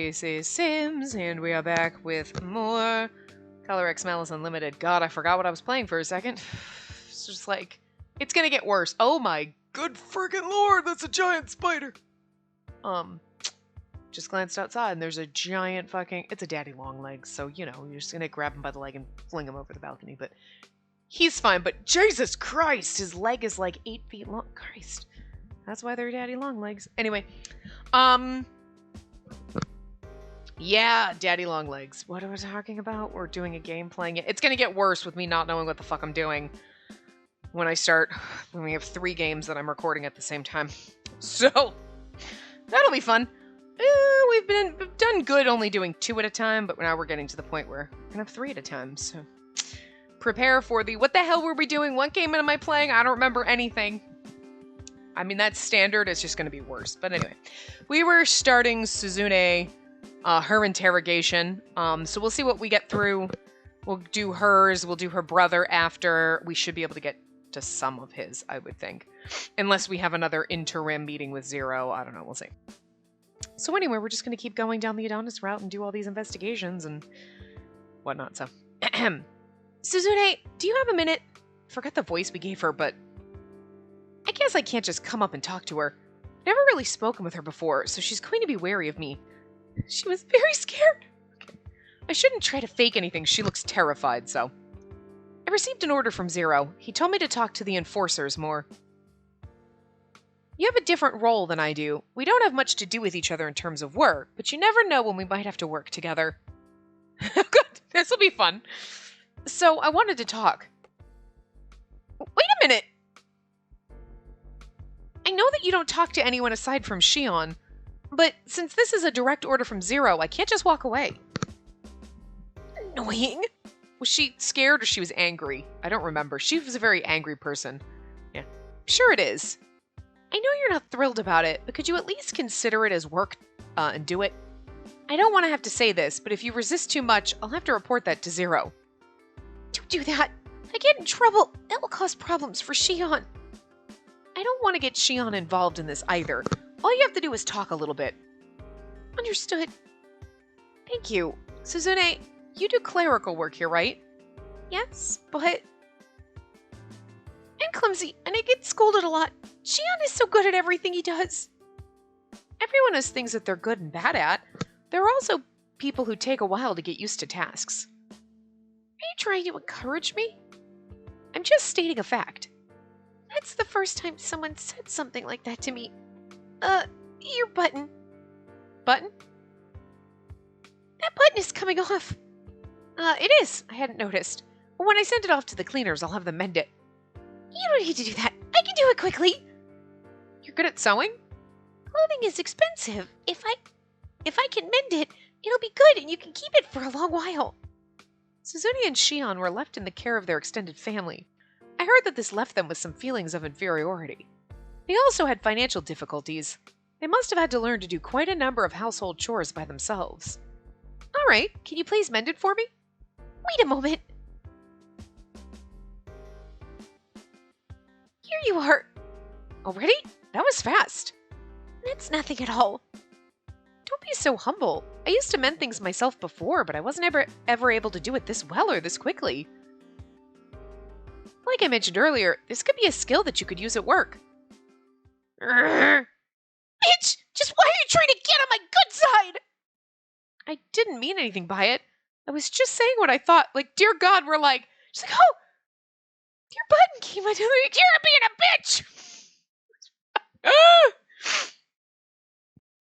Spacey Sims, and we are back with more Color X Malice Unlimited. God, I forgot what I was playing for a second. It's just like, it's gonna get worse. Oh my good friggin' lord, that's a giant spider! Just glanced outside and there's a giant fucking, it's a daddy long legs, so you know, you're just gonna grab him by the leg and fling him over the balcony, but he's fine, but Jesus Christ, his leg is like 8 feet long. Christ. That's why they're daddy long legs. Anyway, yeah, daddy long legs. What are we talking about? We're doing a game, playing it. It's gonna get worse with me not knowing what the fuck I'm doing when we have 3 games that I'm recording at the same time. So, that'll be fun. We've done good only doing 2 at a time, but now we're getting to the point where we're gonna have 3 at a time, so. Prepare for the, what the hell were we doing? What game am I playing? I don't remember anything. I mean, that's standard. It's just going to be worse. But anyway, we were starting Suzune, her interrogation. So we'll see what we get through. We'll do hers. We'll do her brother after. We should be able to get to some of his, I would think. Unless we have another interim meeting with Zero. I don't know. We'll see. So anyway, we're just going to keep going down the Adonis route and do all these investigations and whatnot. So, Suzune, do you have a minute? I forgot the voice we gave her, but I guess I can't just come up and talk to her. I've never really spoken with her before, so she's going to be wary of me. She was very scared. Okay. I shouldn't try to fake anything. She looks terrified, so. I received an order from Zero. He told me to talk to the enforcers more. You have a different role than I do. We don't have much to do with each other in terms of work, but you never know when we might have to work together. Good. This will be fun. So, I wanted to talk. Wait a minute! I know that you don't talk to anyone aside from Shion, but since this is a direct order from Zero, I can't just walk away. Annoying. Was she scared or she was angry? I don't remember. She was a very angry person. Yeah. Sure it is. I know you're not thrilled about it, but could you at least consider it as work and do it? I don't want to have to say this, but if you resist too much, I'll have to report that to Zero. Don't do that. If I get in trouble, that will cause problems for Shion. I don't want to get Shion involved in this either. All you have to do is talk a little bit. Understood. Thank you. Suzune, you do clerical work here, right? Yes, but I'm clumsy, and I get scolded a lot. Shion is so good at everything he does. Everyone has things that they're good and bad at. There are also people who take a while to get used to tasks. Are you trying to encourage me? I'm just stating a fact. That's the first time someone said something like that to me. Your button. Button? That button is coming off. It is. I hadn't noticed. But when I send it off to the cleaners, I'll have them mend it. You don't need to do that. I can do it quickly. You're good at sewing? Clothing is expensive. If I can mend it, it'll be good and you can keep it for a long while. Suzune and Shion were left in the care of their extended family. I heard that this left them with some feelings of inferiority. They also had financial difficulties. They must have had to learn to do quite a number of household chores by themselves. All right, can you please mend it for me? Wait a moment. Here you are. Already? That was fast. That's nothing at all. Don't be so humble. I used to mend things myself before, but I wasn't ever able to do it this well or this quickly. Like I mentioned earlier, this could be a skill that you could use at work. Bitch! Just why are you trying to get on my good side? I didn't mean anything by it. I was just saying what I thought. Like, dear God, we're like... She's like, oh! Your button came under the... You're being a bitch!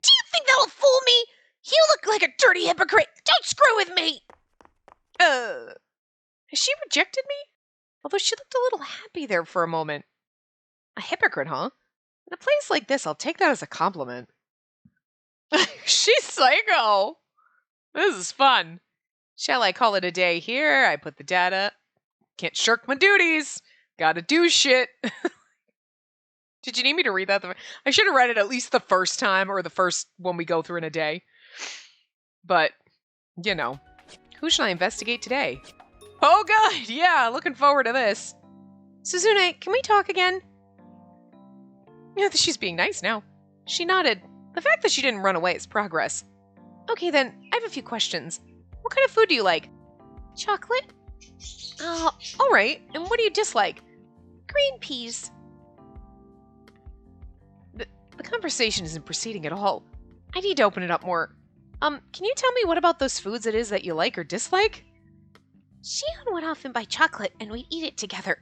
Do you think that'll fool me? You look like a dirty hypocrite. Don't screw with me! Has she rejected me? Although she looked a little happy there for a moment. A hypocrite, huh? In a place like this, I'll take that as a compliment. She's psycho! This is fun. Shall I call it a day here? I put the data. Can't shirk my duties. Gotta do shit. Did you need me to read that? I should have read it at least the first time or the first one we go through in a day. But, you know. Who should I investigate today? Oh god, yeah, looking forward to this. Suzune, can we talk again? Yeah, she's being nice now. She nodded. The fact that she didn't run away is progress. Okay then, I have a few questions. What kind of food do you like? Chocolate? Oh, alright. And what do you dislike? Green peas. The conversation isn't proceeding at all. I need to open it up more. Can you tell me what about those foods it is that you like or dislike? Shion would often buy chocolate and we'd eat it together.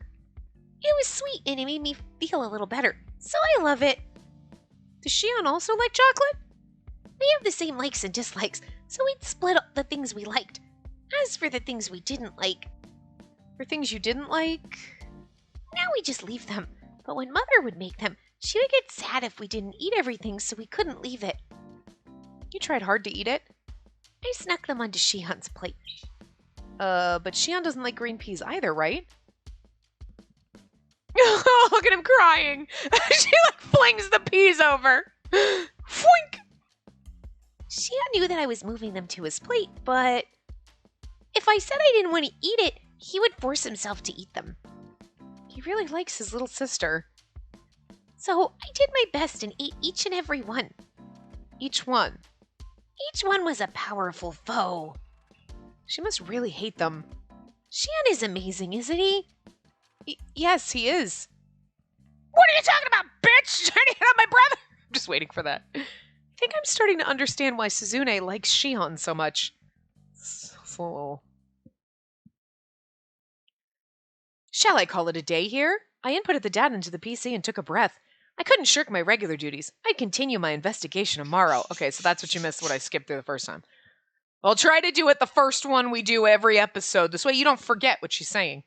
It was sweet and it made me feel a little better, so I love it. Does Shion also like chocolate? We have the same likes and dislikes, so we'd split up the things we liked. As for the things we didn't like... For things you didn't like? Now we just leave them, but when Mother would make them, she would get sad if we didn't eat everything, so we couldn't leave it. You tried hard to eat it? I snuck them onto Shion's plate. But Shion doesn't like green peas either, right? Oh, look at him crying! She, flings the peas over! Foink! Shion knew that I was moving them to his plate, but... If I said I didn't want to eat it, he would force himself to eat them. He really likes his little sister. So I did my best and ate each and every one. Each one? Each one was a powerful foe. She must really hate them. Shion is amazing, isn't he? Yes, he is. What are you talking about, bitch? Trying to hit on my brother? I'm just waiting for that. I think I'm starting to understand why Suzune likes Shion so much. So... Shall I call it a day here? I inputted the data into the PC and took a breath. I couldn't shirk my regular duties. I'd continue my investigation tomorrow. Okay, so that's what you missed, what I skipped through the first time. I'll try to do it the first one we do every episode. This way you don't forget what she's saying.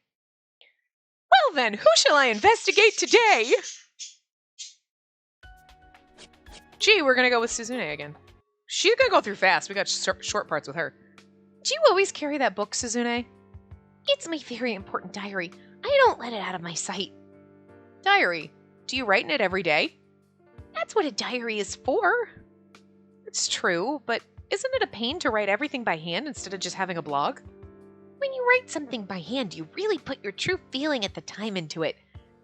Well then, who shall I investigate today? Gee, we're gonna go with Suzune again. She's gonna go through fast. We got short parts with her. Do you always carry that book, Suzune? It's my very important diary. I don't let it out of my sight. Diary? Do you write in it every day? That's what a diary is for. It's true, but isn't it a pain to write everything by hand instead of just having a blog? When you write something by hand, you really put your true feeling at the time into it.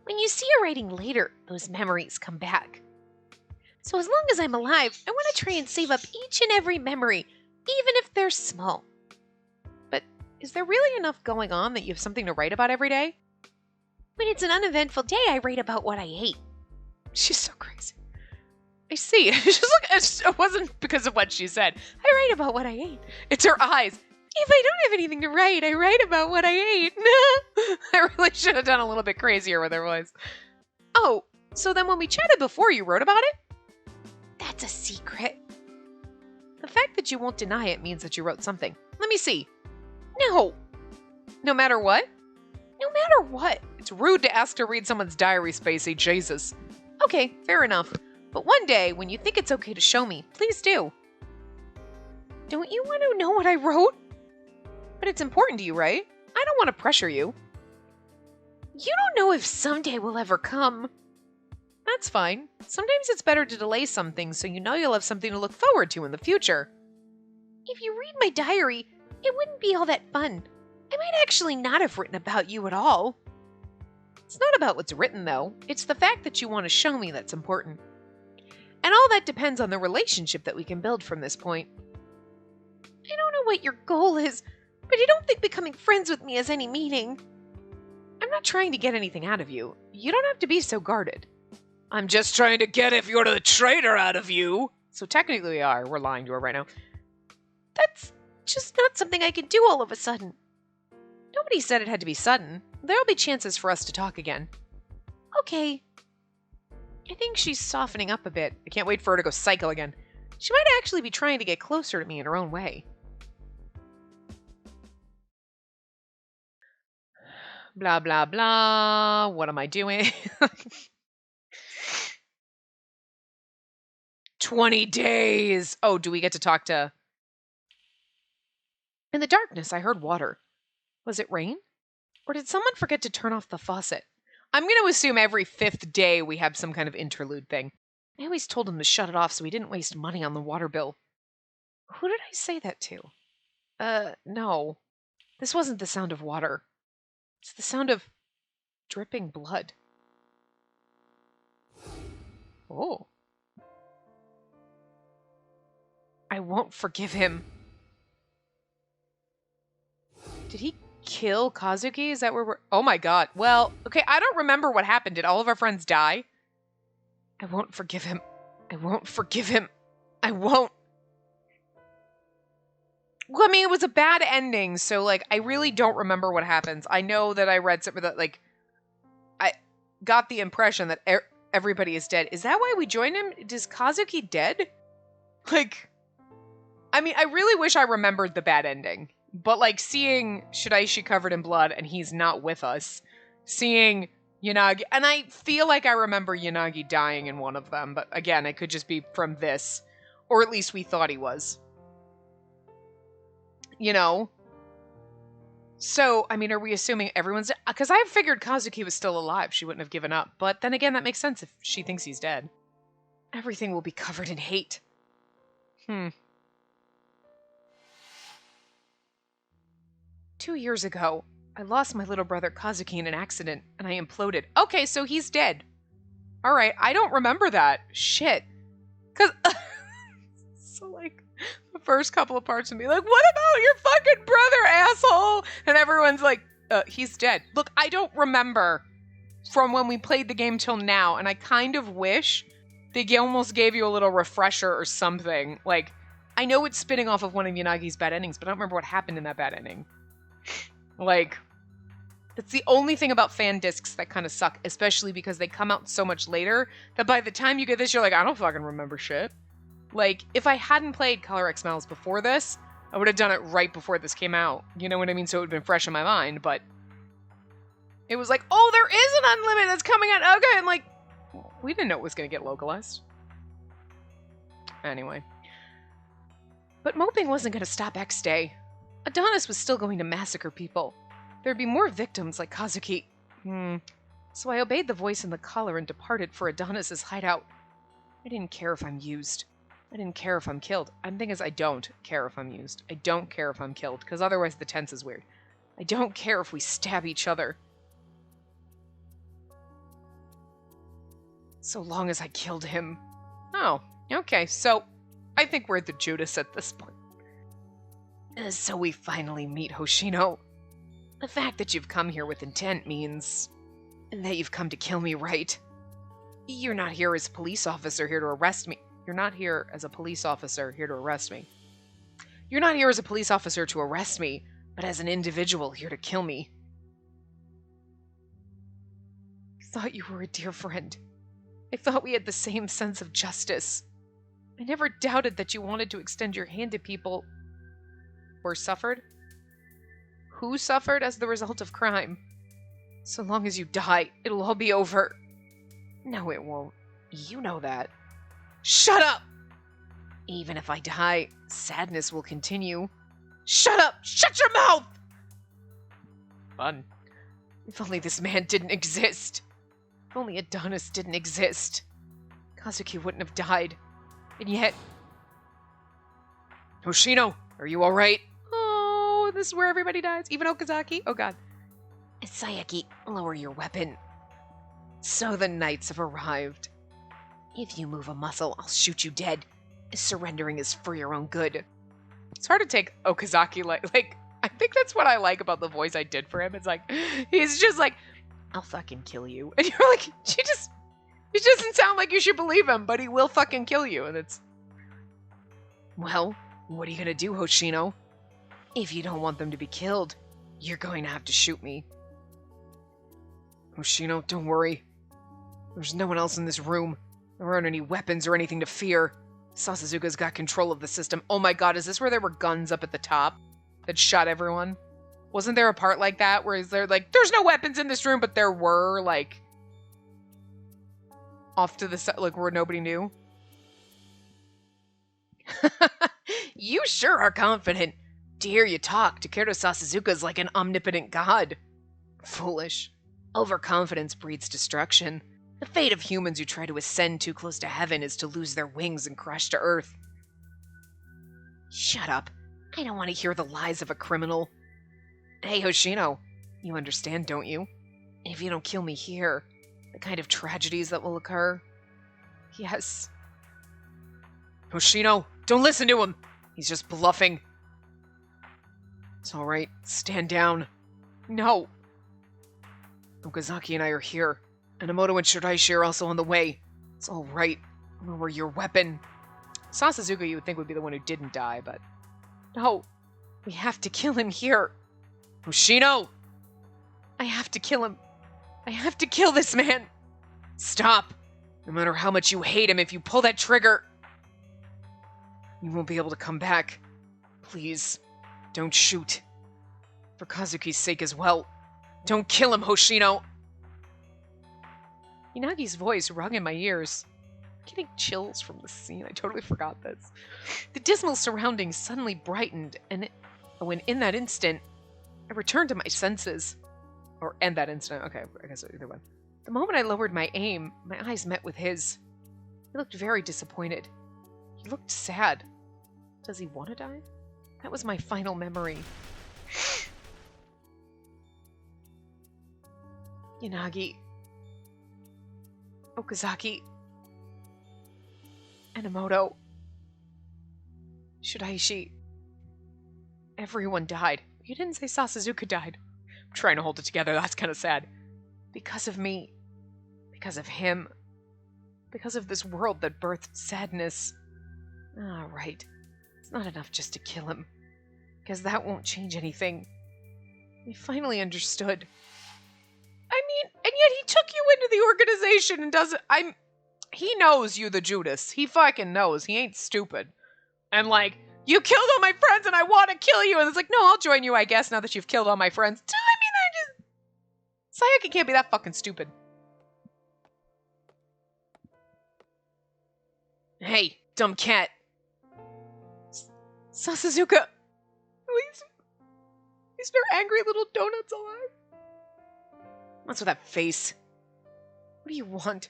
When you see your writing later, those memories come back. So as long as I'm alive, I want to try and save up each and every memory, even if they're small. But is there really enough going on that you have something to write about every day? When it's an uneventful day, I write about what I ate. She's so crazy. I see. It wasn't because of what she said. I write about what I ate. It's her eyes. If I don't have anything to write, I write about what I ate. I really should have done a little bit crazier with her voice. Oh, so then when we chatted before, you wrote about it? That's a secret. The fact that you won't deny it means that you wrote something. Let me see. No. No matter what? No matter what. It's rude to ask to read someone's diary, Spacey. Jesus. Okay, fair enough. But one day, when you think it's okay to show me, please do. Don't you want to know what I wrote? But it's important to you, right? I don't want to pressure you. You don't know if someday will ever come. That's fine. Sometimes it's better to delay some things so you know you'll have something to look forward to in the future. If you read my diary, it wouldn't be all that fun. I might actually not have written about you at all. It's not about what's written, though. It's the fact that you want to show me that's important. And all that depends on the relationship that we can build from this point. I don't know what your goal is, but I don't think becoming friends with me has any meaning. I'm not trying to get anything out of you. You don't have to be so guarded. I'm just trying to get if you're the traitor out of you. So technically we are. We're lying to her right now. That's just not something I can do all of a sudden. Nobody said it had to be sudden. There'll be chances for us to talk again. Okay. I think she's softening up a bit. I can't wait for her to go psycho again. She might actually be trying to get closer to me in her own way. Blah, blah, blah. What am I doing? 20 days! Oh, do we get to talk to... In the darkness, I heard water. Was it rain? Or did someone forget to turn off the faucet? I'm going to assume every 5th day we have some kind of interlude thing. I always told him to shut it off so he didn't waste money on the water bill. Who did I say that to? No. This wasn't the sound of water. It's the sound of dripping blood. Oh. I won't forgive him. Did he kill Kazuki? Is that where we're... Oh my god. Well, okay, I don't remember what happened. Did all of our friends die? I won't forgive him. I won't forgive him. I won't. Well, I mean, it was a bad ending, so, like, I really don't remember what happens. I know that I read something that, like, I got the impression that everybody is dead. Is that why we joined him? Is Kazuki dead? Like, I mean, I really wish I remembered the bad ending. But, like, seeing Shiraishi covered in blood and he's not with us, seeing Yanagi, and I feel like I remember Yanagi dying in one of them, but again, it could just be from this, or at least we thought he was. You know? So, I mean, are we assuming everyone's... Because I figured Kazuki was still alive. She wouldn't have given up. But then again, that makes sense if she thinks he's dead. Everything will be covered in hate. 2 years ago, I lost my little brother Kazuki in an accident, and I imploded. Okay, so he's dead. Alright, I don't remember that. Shit. Because... so, like, the first couple of parts of me, like, what about your fucking brother, asshole? And everyone's like, he's dead. Look, I don't remember from when we played the game till now, and I kind of wish they almost gave you a little refresher or something. Like, I know it's spinning off of one of Yanagi's bad endings, but I don't remember what happened in that bad ending. Like, that's the only thing about fan discs that kind of suck, especially because they come out so much later that by the time you get this, you're like, I don't fucking remember shit. Like, if I hadn't played Color X Malice before this, I would have done it right before this came out. You know what I mean? So it would have been fresh in my mind, but it was like, oh, there is an Unlimited that's coming out. Okay, and like, we didn't know it was going to get localized. Anyway. But moping wasn't going to stop X Day. Adonis was still going to massacre people. There'd be more victims like Kazuki. So I obeyed the voice in the collar and departed for Adonis's hideout. I didn't care if I'm used. I didn't care if I'm killed. The thing is, I don't care if I'm used. I don't care if I'm killed, because otherwise the tense is weird. I don't care if we stab each other. So long as I killed him. Oh, okay, so I think we're the Judas at this point. So we finally meet Hoshino. The fact that you've come here with intent means that you've come to kill me, right? You're not here as a police officer here to arrest me. You're not here as a police officer here to arrest me. You're not here as a police officer to arrest me, but as an individual here to kill me. I thought you were a dear friend. I thought we had the same sense of justice. I never doubted that you wanted to extend your hand to people who suffered. Who suffered as the result of crime? So long as you die, it'll all be over. No, it won't. You know that. Shut up! Even if I die, sadness will continue. Shut up! Shut your mouth! Fun. If only this man didn't exist. If only Adonis didn't exist. Kazuki wouldn't have died. And yet... Hoshino, are you alright? Oh, this is where everybody dies. Even Okazaki? Oh god. Sayaki, lower your weapon. So the knights have arrived. If you move a muscle, I'll shoot you dead. Surrendering is for your own good. It's hard to take Okazaki like I think that's what I like about the voice I did for him. It's like, he's just like, I'll fucking kill you. And you're like, it doesn't sound like you should believe him, but he will fucking kill you. And it's, well, what are you gonna do, Hoshino? If you don't want them to be killed, you're going to have to shoot me. Hoshino, don't worry. There's no one else in this room. There aren't any weapons or anything to fear. Sasuzuka's got control of the system. Oh my god, is this where there were guns up at the top that shot everyone? Wasn't there a part like that where they're like, there's no weapons in this room, but there were, like, off to the side, like, where nobody knew? You sure are confident. To hear you talk, Takeru Sasuzuka's like an omnipotent god. Foolish. Overconfidence breeds destruction. The fate of humans who try to ascend too close to heaven is to lose their wings and crash to earth. Shut up. I don't want to hear the lies of a criminal. Hey, Hoshino, you understand, don't you? If you don't kill me here, the kind of tragedies that will occur? Yes. Hoshino, Don't listen to him! He's just bluffing. It's alright. Stand down. No! Okazaki and I are here. Enomoto and Shiraishi are also on the way. It's alright. We're your weapon. Sasazuka you would think would be the one who didn't die, but... No! We have to kill him here! Hoshino! I have to kill him. I have to kill this man! Stop! No matter how much you hate him, if you pull that trigger... You won't be able to come back. Please, don't shoot. For Kazuki's sake as well. Don't kill him, Hoshino! Inagi's voice rung in my ears. I'm getting chills from this scene. I totally forgot this. The dismal surroundings suddenly brightened, and in that instant, I returned to my senses. And that instant. Okay, I guess either one. The moment I lowered my aim, my eyes met with his. He looked very disappointed. He looked sad. Does he want to die? That was my final memory. Yanagi. Okazaki. Enomoto. Shiraishi. Everyone died. You didn't say Sasazuka died. I'm trying to hold it together. That's kind of sad. Because of me. Because of him. Because of this world that birthed sadness. Ah, right. It's not enough just to kill him. Because that won't change anything. We finally understood. I mean, and yet he took you into the organization and doesn't... He knows you the Judas. He fucking knows. He ain't stupid. And like, you killed all my friends and I want to kill you. And it's like, no, I'll join you, I guess, now that you've killed all my friends. Sayaka can't be that fucking stupid. Hey, dumb cat. Sasazuka. Is their angry little donuts alive? What's with that face? What do you want?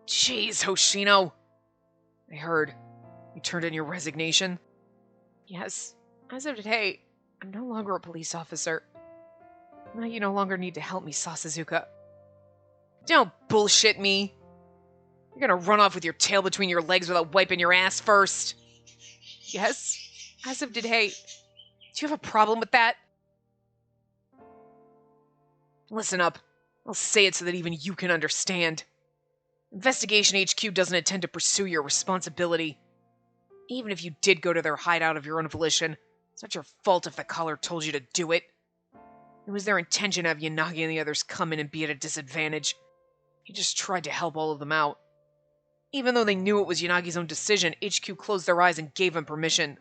Jeez, Hoshino. I heard. You turned in your resignation? Yes. As of today, I'm no longer a police officer. Now you no longer need to help me, Sasazuka. Don't bullshit me. You're gonna run off with your tail between your legs without wiping your ass first. Yes? As of today, do you have a problem with that? Listen up. I'll say it so that even you can understand. Investigation HQ doesn't intend to pursue your responsibility. Even if you did go to their hideout of your own volition, it's not your fault if the caller told you to do it. It was their intention to have Yanagi and the others come in and be at a disadvantage. He just tried to help all of them out. Even though they knew it was Yanagi's own decision, HQ closed their eyes and gave him permission.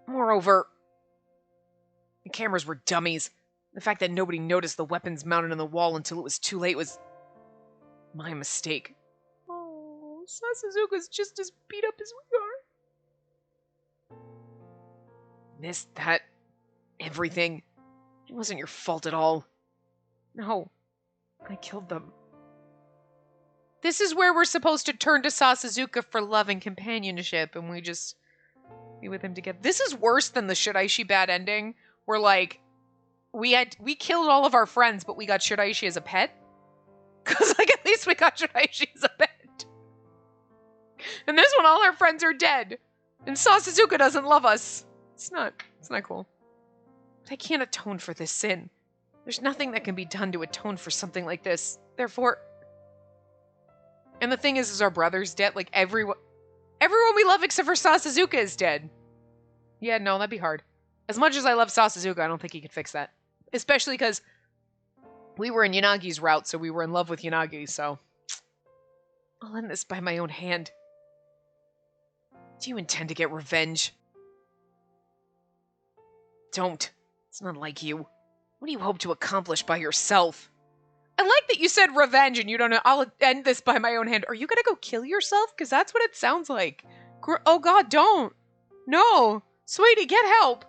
Moreover, the cameras were dummies. The fact that nobody noticed the weapons mounted on the wall until it was too late was my mistake. Oh, Sasazuka's just as beat up as we are. This, that, everything. It wasn't your fault at all. No, I killed them. This is where we're supposed to turn to Sasazuka for love and companionship, and we just be with him together. This is worse than the Shiraishi bad ending, where like we killed all of our friends, but we got Shiraishi as a pet. Cause like at least we got Shiraishi as a pet. And this one, all our friends are dead, and Sasazuka doesn't love us. It's not cool. But I can't atone for this sin. There's nothing that can be done to atone for something like this. Therefore. And the thing is our brother's dead. Like, everyone we love except for Sasazuka is dead. Yeah, no, that'd be hard. As much as I love Sasazuka, I don't think he could fix that. Especially because we were in Yanagi's route, so we were in love with Yanagi, so... I'll end this by my own hand. Do you intend to get revenge? Don't. It's not like you. What do you hope to accomplish by yourself? I like that you said revenge and you don't know. I'll end this by my own hand. Are you gonna go kill yourself? Because that's what it sounds like. Oh god, don't. No. Sweetie, get help.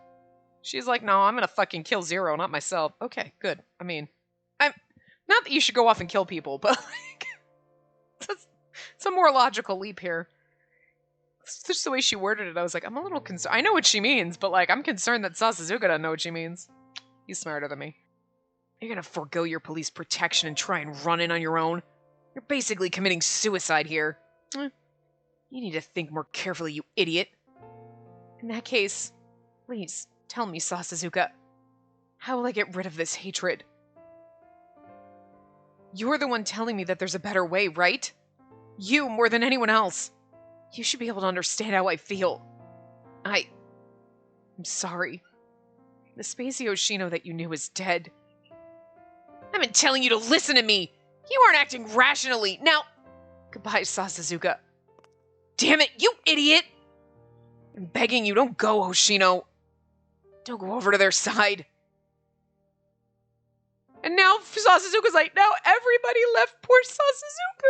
She's like, no, I'm gonna fucking kill Zero, not myself. Okay, good. I mean, I'm not that you should go off and kill people, but like, it's a more logical leap here. It's just the way she worded it. I was like, I'm a little concerned. I know what she means, but like, I'm concerned that Sasazuka doesn't know what she means. He's smarter than me. You're gonna forego your police protection and try and run in on your own? You're basically committing suicide here. You You need to think more carefully, you idiot. In that case, please tell me, Sasazuka, how will I get rid of this hatred? You're the one telling me that there's a better way, right? You, more than anyone else. You should be able to understand how I feel. I'm sorry. The Spacey Oshino that you knew is dead. I've been telling you to listen to me! You aren't acting rationally! Now, goodbye, Sasazuka. Damn it, you idiot! I'm begging you, don't go, Oshino. Don't go over to their side. And now Sasazuka's like, now everybody left poor Sasazuka.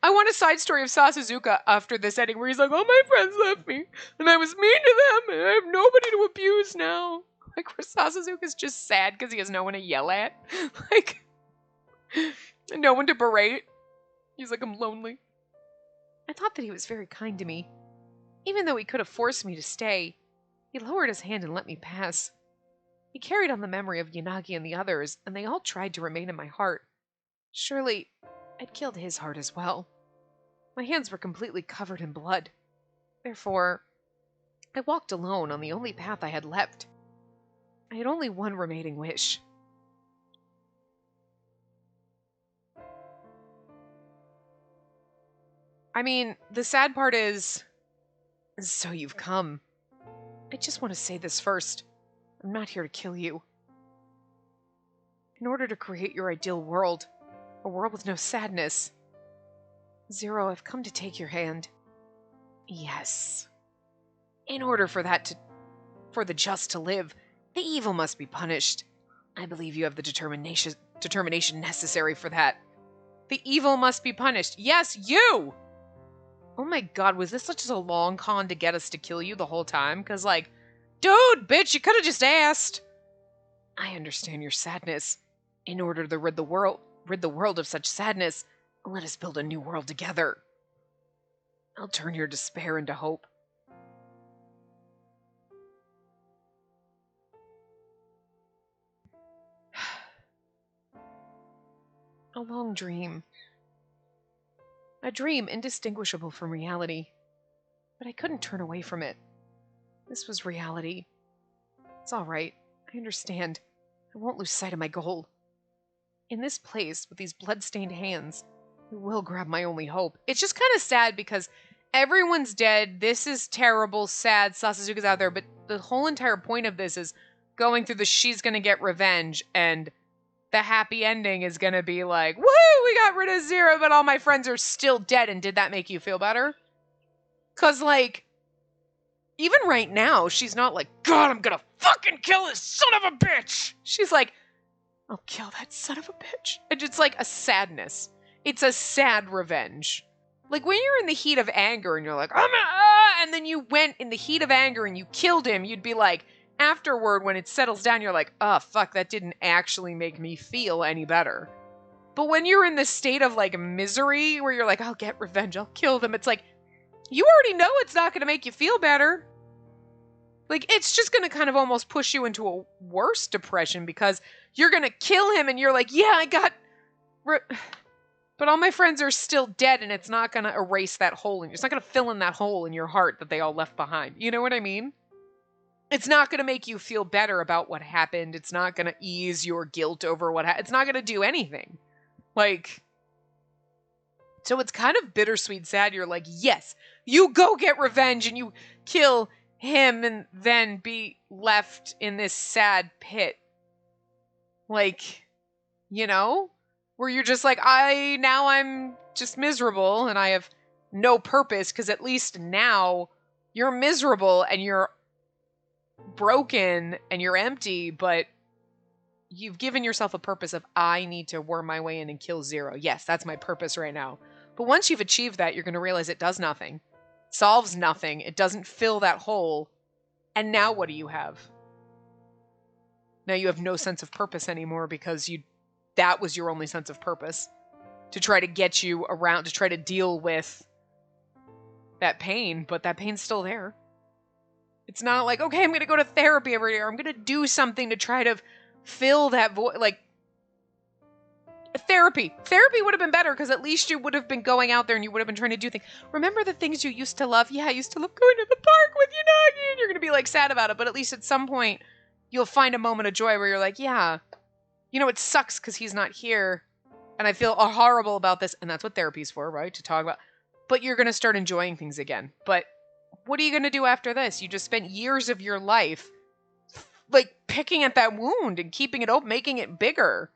I want a side story of Sasazuka after this ending where he's like, all my friends left me, and I was mean to them, and I have nobody to abuse now. Like, where Sasazuka's just sad because he has no one to yell at. Like, no one to berate. He's like, I'm lonely. I thought that he was very kind to me. Even though he could have forced me to stay, he lowered his hand and let me pass. He carried on the memory of Yanagi and the others, and they all tried to remain in my heart. Surely, I'd killed his heart as well. My hands were completely covered in blood. Therefore, I walked alone on the only path I had left. I had only one remaining wish. I mean, the sad part is, so you've come. I just want to say this first. I'm not here to kill you. In order to create your ideal world, a world with no sadness, Zero, I've come to take your hand. Yes. In order for the just to live, the evil must be punished. I believe you have the determination necessary for that. The evil must be punished. Yes, you! Oh my god, was this such a long con to get us to kill you the whole time? Because, like, dude, bitch, you could have just asked. I understand your sadness. In order to rid the world of such sadness, let us build a new world together. I'll turn your despair into hope. A long dream. A dream indistinguishable from reality. But I couldn't turn away from it. This was reality. It's all right. I understand. I won't lose sight of my goal. In this place, with these blood-stained hands, I will grab my only hope. It's just kind of sad because everyone's dead. This is terrible, sad. Sasazuka's out there, but the whole entire point of this is going through the she's gonna get revenge, and the happy ending is gonna be like, woo, we got rid of Zero, but all my friends are still dead, and did that make you feel better? Because, like, even right now, she's not like, God, I'm gonna fucking kill this son of a bitch! She's like, I'll kill that son of a bitch. And it's like a sadness. It's a sad revenge. Like, when you're in the heat of anger and you're like, and then you went in the heat of anger and you killed him, you'd be like, afterward, when it settles down, you're like, oh, fuck, that didn't actually make me feel any better. But when you're in the state of, like, misery, where you're like, I'll get revenge, I'll kill them, it's like, you already know it's not going to make you feel better. Like, it's just going to kind of almost push you into a worse depression because you're going to kill him and you're like, yeah, I got... But all my friends are still dead and it's not going to erase that hole. It's not going to fill in that hole in your heart that they all left behind. You know what I mean? It's not going to make you feel better about what happened. It's not going to ease your guilt over what happened. It's not going to do anything. Like... So it's kind of bittersweet sad. You're like, yes, you go get revenge and you kill him and then be left in this sad pit. Like, you know? Where you're just like, now I'm just miserable and I have no purpose because at least now you're miserable and you're broken and you're empty, but you've given yourself a purpose of, I need to worm my way in and kill Zero. Yes, that's my purpose right now. But once you've achieved that, you're going to realize it does nothing. Solves nothing. It doesn't fill that hole. And now what do you have? Now you have no sense of purpose anymore because that was your only sense of purpose. To try to get you around, to try to deal with that pain, but that pain's still there. It's not like, okay, I'm going to go to therapy every day, or I'm going to do something to try to fill that void. Like, therapy. Therapy would have been better because at least you would have been going out there and you would have been trying to do things. Remember the things you used to love? Yeah, I used to love going to the park with you, Nagi. And you're going to be like sad about it. But at least at some point, you'll find a moment of joy where you're like, yeah, you know, it sucks because he's not here. And I feel horrible about this. And that's what therapy's for, right? To talk about. But you're going to start enjoying things again. But what are you going to do after this? You just spent years of your life like picking at that wound and keeping it open, making it bigger.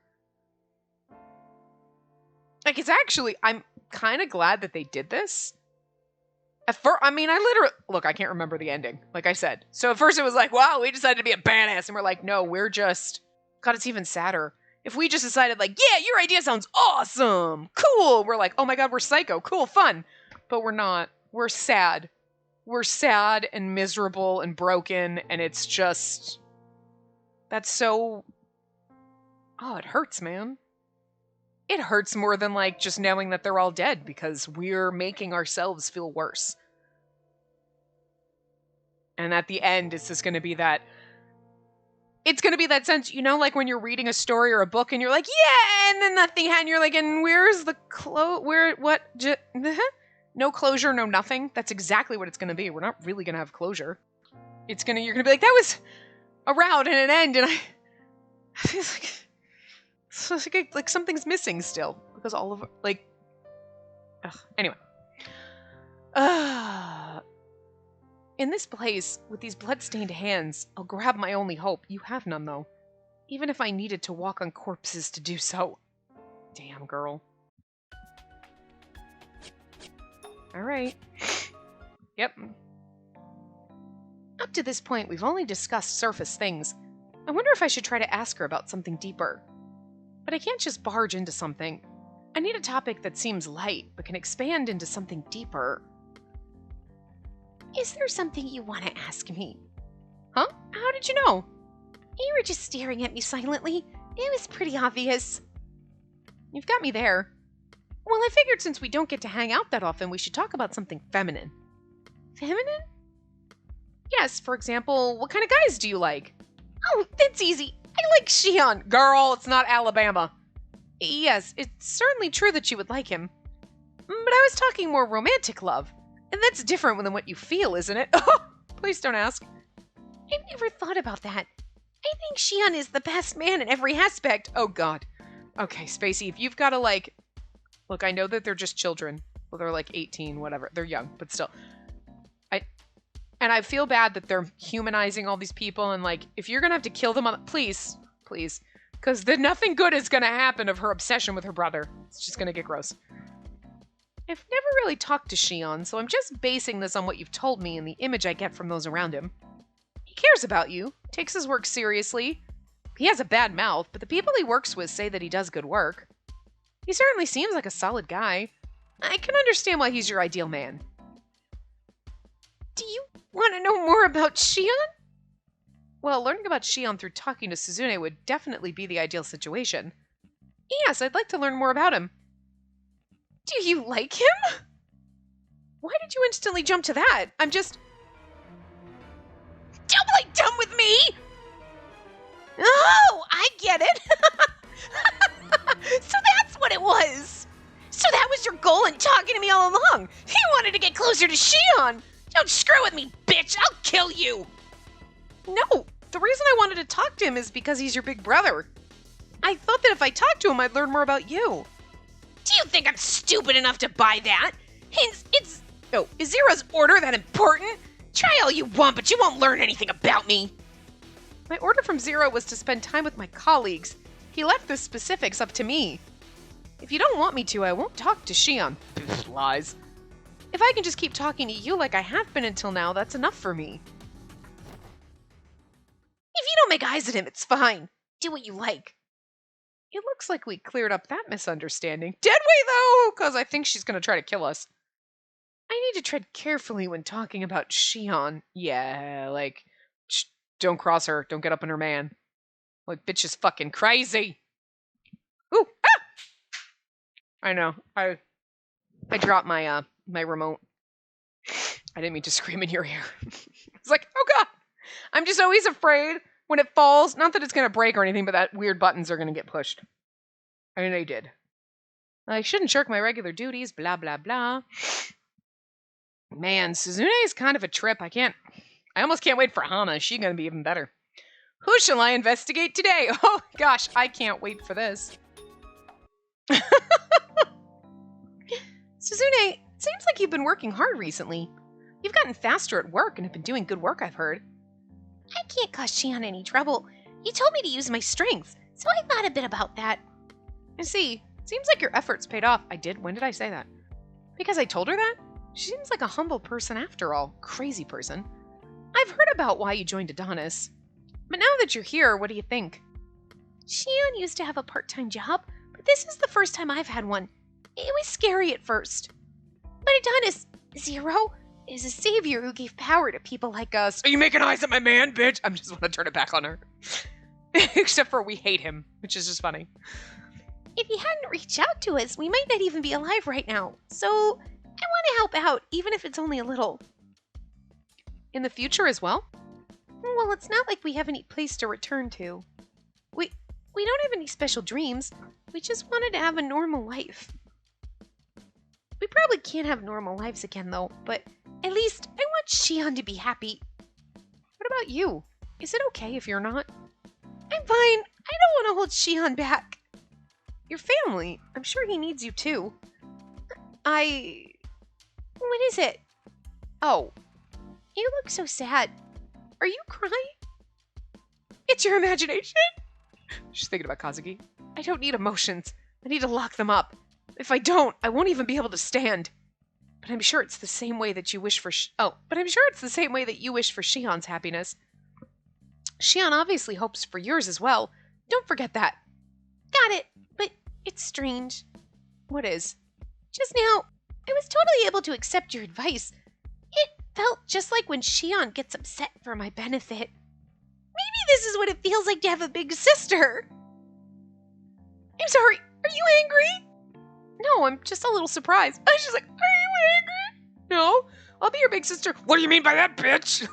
Like, it's actually, I'm kind of glad that they did this. At first, I mean, I literally, look, I can't remember the ending, like I said. So at first it was like, wow, we decided to be a badass. And we're like, no, we're just, God, it's even sadder. If we just decided like, yeah, your idea sounds awesome, cool. We're like, oh my God, we're psycho, cool, fun. But we're not. We're sad. We're sad and miserable and broken. And it's just, that's so, oh, it hurts, man. It hurts more than like just knowing that they're all dead because we're making ourselves feel worse. And at the end, it's just going to be that, it's going to be that sense, you know, like when you're reading a story or a book and you're like, yeah, and then nothing happened. You're like, and where's the no closure, no nothing. That's exactly what it's going to be. We're not really going to have closure. You're going to be like, that was a route and an end. And I feel like something's missing still because all of like, anyway. In this place, with these blood-stained hands, I'll grab my only hope. You have none, though. Even if I needed to walk on corpses to do so. Damn, girl. Alright. Yep. Up to this point, we've only discussed surface things. I wonder if I should try to ask her about something deeper. But I can't just barge into something. I need a topic that seems light, but can expand into something deeper. Is there something you want to ask me? Huh? How did you know? You were just staring at me silently. It was pretty obvious. You've got me there. Well, I figured since we don't get to hang out that often, we should talk about something feminine. Feminine? Yes, for example, what kind of guys do you like? Oh, that's easy. I like Shion. Girl, it's not Alabama. Yes, it's certainly true that you would like him. But I was talking more romantic love. And that's different than what you feel, isn't it? Oh, please don't ask. I've never thought about that. I think Shion is the best man in every aspect. Oh, God. Okay, Spacey, if you've got to, like... Look, I know that they're just children. Well, they're like 18, whatever. They're young, but still. And I feel bad that they're humanizing all these people. And, like, if you're going to have to kill them on... Please. Please. Because nothing good is going to happen of her obsession with her brother. It's just going to get gross. I've never really talked to Shion, so I'm just basing this on what you've told me and the image I get from those around him. He cares about you, takes his work seriously. He has a bad mouth, but the people he works with say that he does good work. He certainly seems like a solid guy. I can understand why he's your ideal man. Do you want to know more about Shion? Well, learning about Shion through talking to Suzune would definitely be the ideal situation. Yes, I'd like to learn more about him. Do you like him? Why did you instantly jump to that? I'm just... Don't play dumb with me! Oh, I get it! So that's what it was! So that was your goal in talking to me all along! You wanted to get closer to Shion! Don't screw with me, bitch! I'll kill you! No, the reason I wanted to talk to him is because he's your big brother. I thought that if I talked to him, I'd learn more about you. Do you think I'm stupid enough to buy that? Is Zero's order that important? Try all you want, but you won't learn anything about me. My order from Zero was to spend time with my colleagues. He left the specifics up to me. If you don't want me to, I won't talk to Shion. Lies. If I can just keep talking to you like I have been until now, that's enough for me. If you don't make eyes at him, it's fine. Do what you like. It looks like we cleared up that misunderstanding. Did we, though? Because I think she's going to try to kill us. I need to tread carefully when talking about Shion. Yeah, like, don't cross her. Don't get up on her man. Like, bitch is fucking crazy. Ooh, ah! I know. I dropped my, my remote. I didn't mean to scream in your ear. It's like, oh God. I'm just always afraid when it falls. Not that it's going to break or anything, but that weird buttons are going to get pushed. I mean, they did. I shouldn't shirk my regular duties, blah, blah, blah. Man, Suzune is kind of a trip. I almost can't wait for Hana. She's gonna be even better. Who shall I investigate today? Oh, gosh, I can't wait for this. Suzune, it seems like you've been working hard recently. You've gotten faster at work and have been doing good work, I've heard. I can't cause Shion any trouble. He told me to use my strengths, so I thought a bit about that. I see. Seems like your efforts paid off. I did? When did I say that? Because I told her that? She seems like a humble person after all. Crazy person. I've heard about why you joined Adonis. But now that you're here, what do you think? Shion used to have a part-time job, but this is the first time I've had one. It was scary at first. But Adonis, Zero, is a savior who gave power to people like us. Are you making eyes at my man, bitch? I just want to turn it back on her. Except for we hate him, which is just funny. If he hadn't reached out to us, we might not even be alive right now. So, I want to help out, even if it's only a little. In the future as well? Well, it's not like we have any place to return to. We don't have any special dreams. We just wanted to have a normal life. We probably can't have normal lives again, though, but at least I want Shion to be happy. What about you? Is it okay if you're not? I'm fine. I don't want to hold Shion back. Your family. I'm sure he needs you, too. What is it? Oh. You look so sad. Are you crying? It's your imagination? She's thinking about Kazuki. I don't need emotions. I need to lock them up. If I don't, I won't even be able to stand. But I'm sure it's the same way that you wish for Shion's happiness. Shion obviously hopes for yours as well. Don't forget that. Got it, but it's strange. What is? Just now, I was totally able to accept your advice. It felt just like when Shion gets upset for my benefit. Maybe this is what it feels like to have a big sister. I'm sorry, are you angry? No, I'm just a little surprised. I was just like, are you angry? No, I'll be your big sister. What do you mean by that, bitch?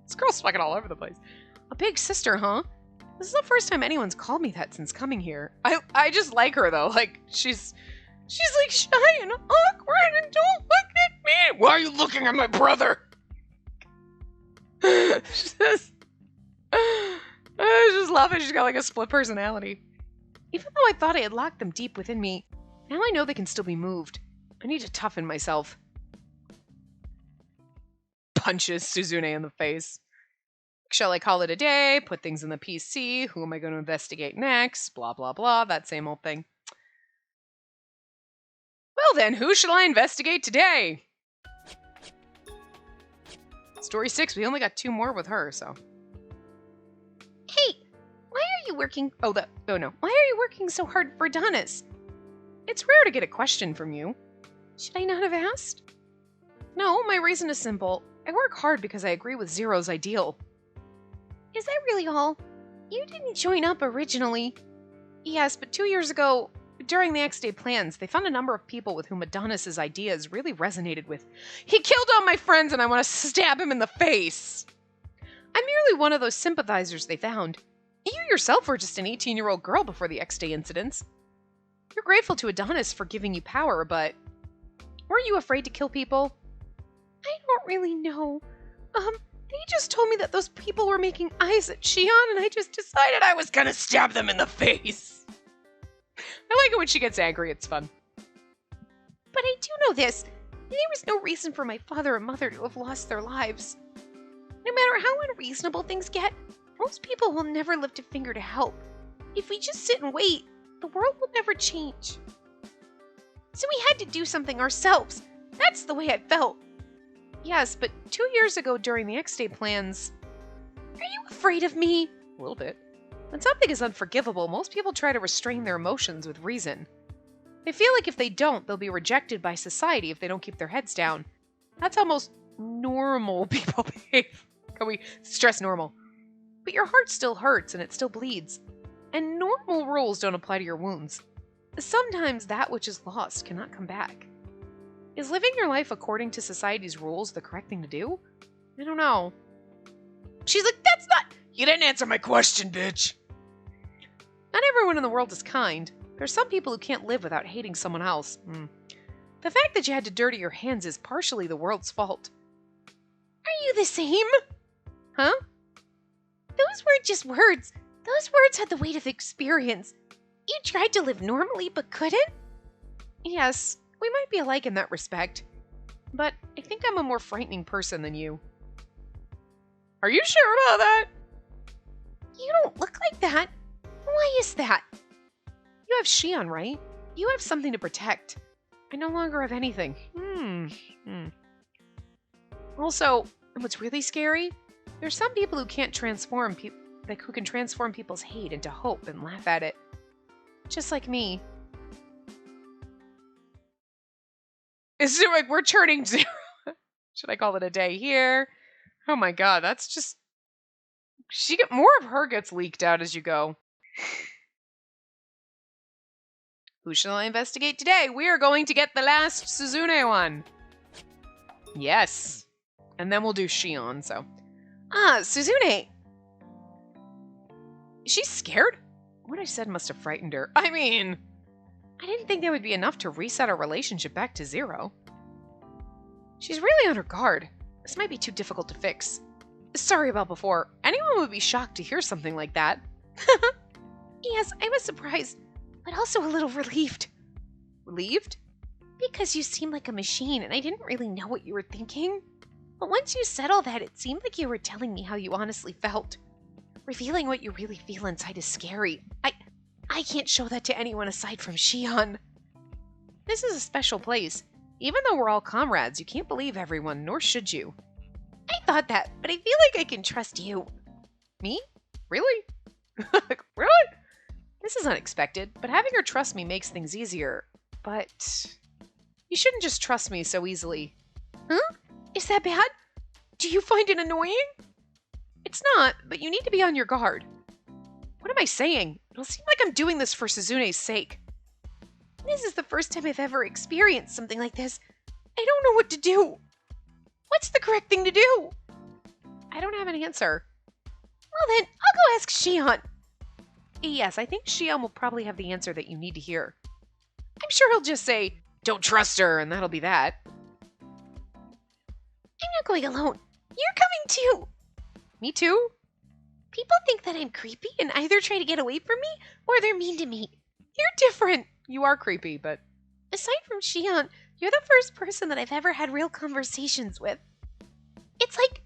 This girl's fucking all over the place. A big sister, huh? This is the first time anyone's called me that since coming here. I just like her, though. Like, she's like shy and awkward and don't look at me. Why are you looking at my brother? I just love it. She's got like a split personality. Even though I thought I had locked them deep within me, now I know they can still be moved. I need to toughen myself. Punches Suzune in the face. Shall I call it a day? Put things in the PC? Who am I going to investigate next? Blah, blah, blah. That same old thing. Well then, who shall I investigate today? Story 6, we only got 2 more with her, so. Hey, why are you working... Why are you working so hard for Adonis? It's rare to get a question from you. Should I not have asked? No, my reason is simple. I work hard because I agree with Zero's ideal. Is that really all? You didn't join up originally. Yes, but 2 years ago, during the X-Day plans, they found a number of people with whom Adonis's ideas really resonated with. He killed all my friends and I want to stab him in the face! I'm merely one of those sympathizers they found. You yourself were just an 18-year-old girl before the X-Day incidents. You're grateful to Adonis for giving you power, but... weren't you afraid to kill people? I don't really know. They just told me that those people were making eyes at Shion, and I just decided I was gonna stab them in the face. I like it when she gets angry, it's fun. But I do know this. There was no reason for my father and mother to have lost their lives. No matter how unreasonable things get, most people will never lift a finger to help. If we just sit and wait, the world will never change. So we had to do something ourselves. That's the way I felt. Yes, but 2 years ago during the X-Day plans... Are you afraid of me? A little bit. When something is unforgivable, most people try to restrain their emotions with reason. They feel like if they don't, they'll be rejected by society if they don't keep their heads down. That's how most normal people behave. Can we stress normal? But your heart still hurts and it still bleeds. And normal rules don't apply to your wounds. Sometimes that which is lost cannot come back. Is living your life according to society's rules the correct thing to do? I don't know. She's like, that's not... You didn't answer my question, bitch. Not everyone in the world is kind. There's some people who can't live without hating someone else. The fact that you had to dirty your hands is partially the world's fault. Are you the same? Huh? Those weren't just words. Those words had the weight of experience. You tried to live normally but couldn't? Yes, we might be alike in that respect. But I think I'm a more frightening person than you. Are you sure about that? You don't look like that. Why is that? You have Shion, right? You have something to protect. I no longer have anything. Also, what's really scary? There's some people who can't transform who can transform people's hate into hope and laugh at it. Just like me. Is it like we're turning 0? Should I call it a day here? Oh my god, that's just... more of her gets leaked out as you go. Who shall I investigate today? We are going to get the last Suzune one. Yes. And then we'll do Shion, so. Suzune. Is she scared? What I said must have frightened her. I mean, I didn't think that would be enough to reset our relationship back to 0. She's really on her guard. This might be too difficult to fix. Sorry about before. Anyone would be shocked to hear something like that. Yes, I was surprised, but also a little relieved. Relieved? Because you seemed like a machine and I didn't really know what you were thinking. But once you said all that, it seemed like you were telling me how you honestly felt. Revealing what you really feel inside is scary. I can't show that to anyone aside from Shion. This is a special place. Even though we're all comrades, you can't believe everyone, nor should you. I thought that, but I feel like I can trust you. Me? Really? Really? This is unexpected, but having her trust me makes things easier. But you shouldn't just trust me so easily. Huh? Is that bad? Do you find it annoying? It's not, but you need to be on your guard. What am I saying? It'll seem like I'm doing this for Suzune's sake. This is the first time I've ever experienced something like this. I don't know what to do. What's the correct thing to do? I don't have an answer. Well then, I'll go ask Shion. Yes, I think Shion will probably have the answer that you need to hear. I'm sure he'll just say, "Don't trust her," and that'll be that. I'm not going alone. You're coming too. Me too? People think that I'm creepy and either try to get away from me or they're mean to me. You're different. You are creepy, but... Aside from Shion, you're the first person that I've ever had real conversations with. It's like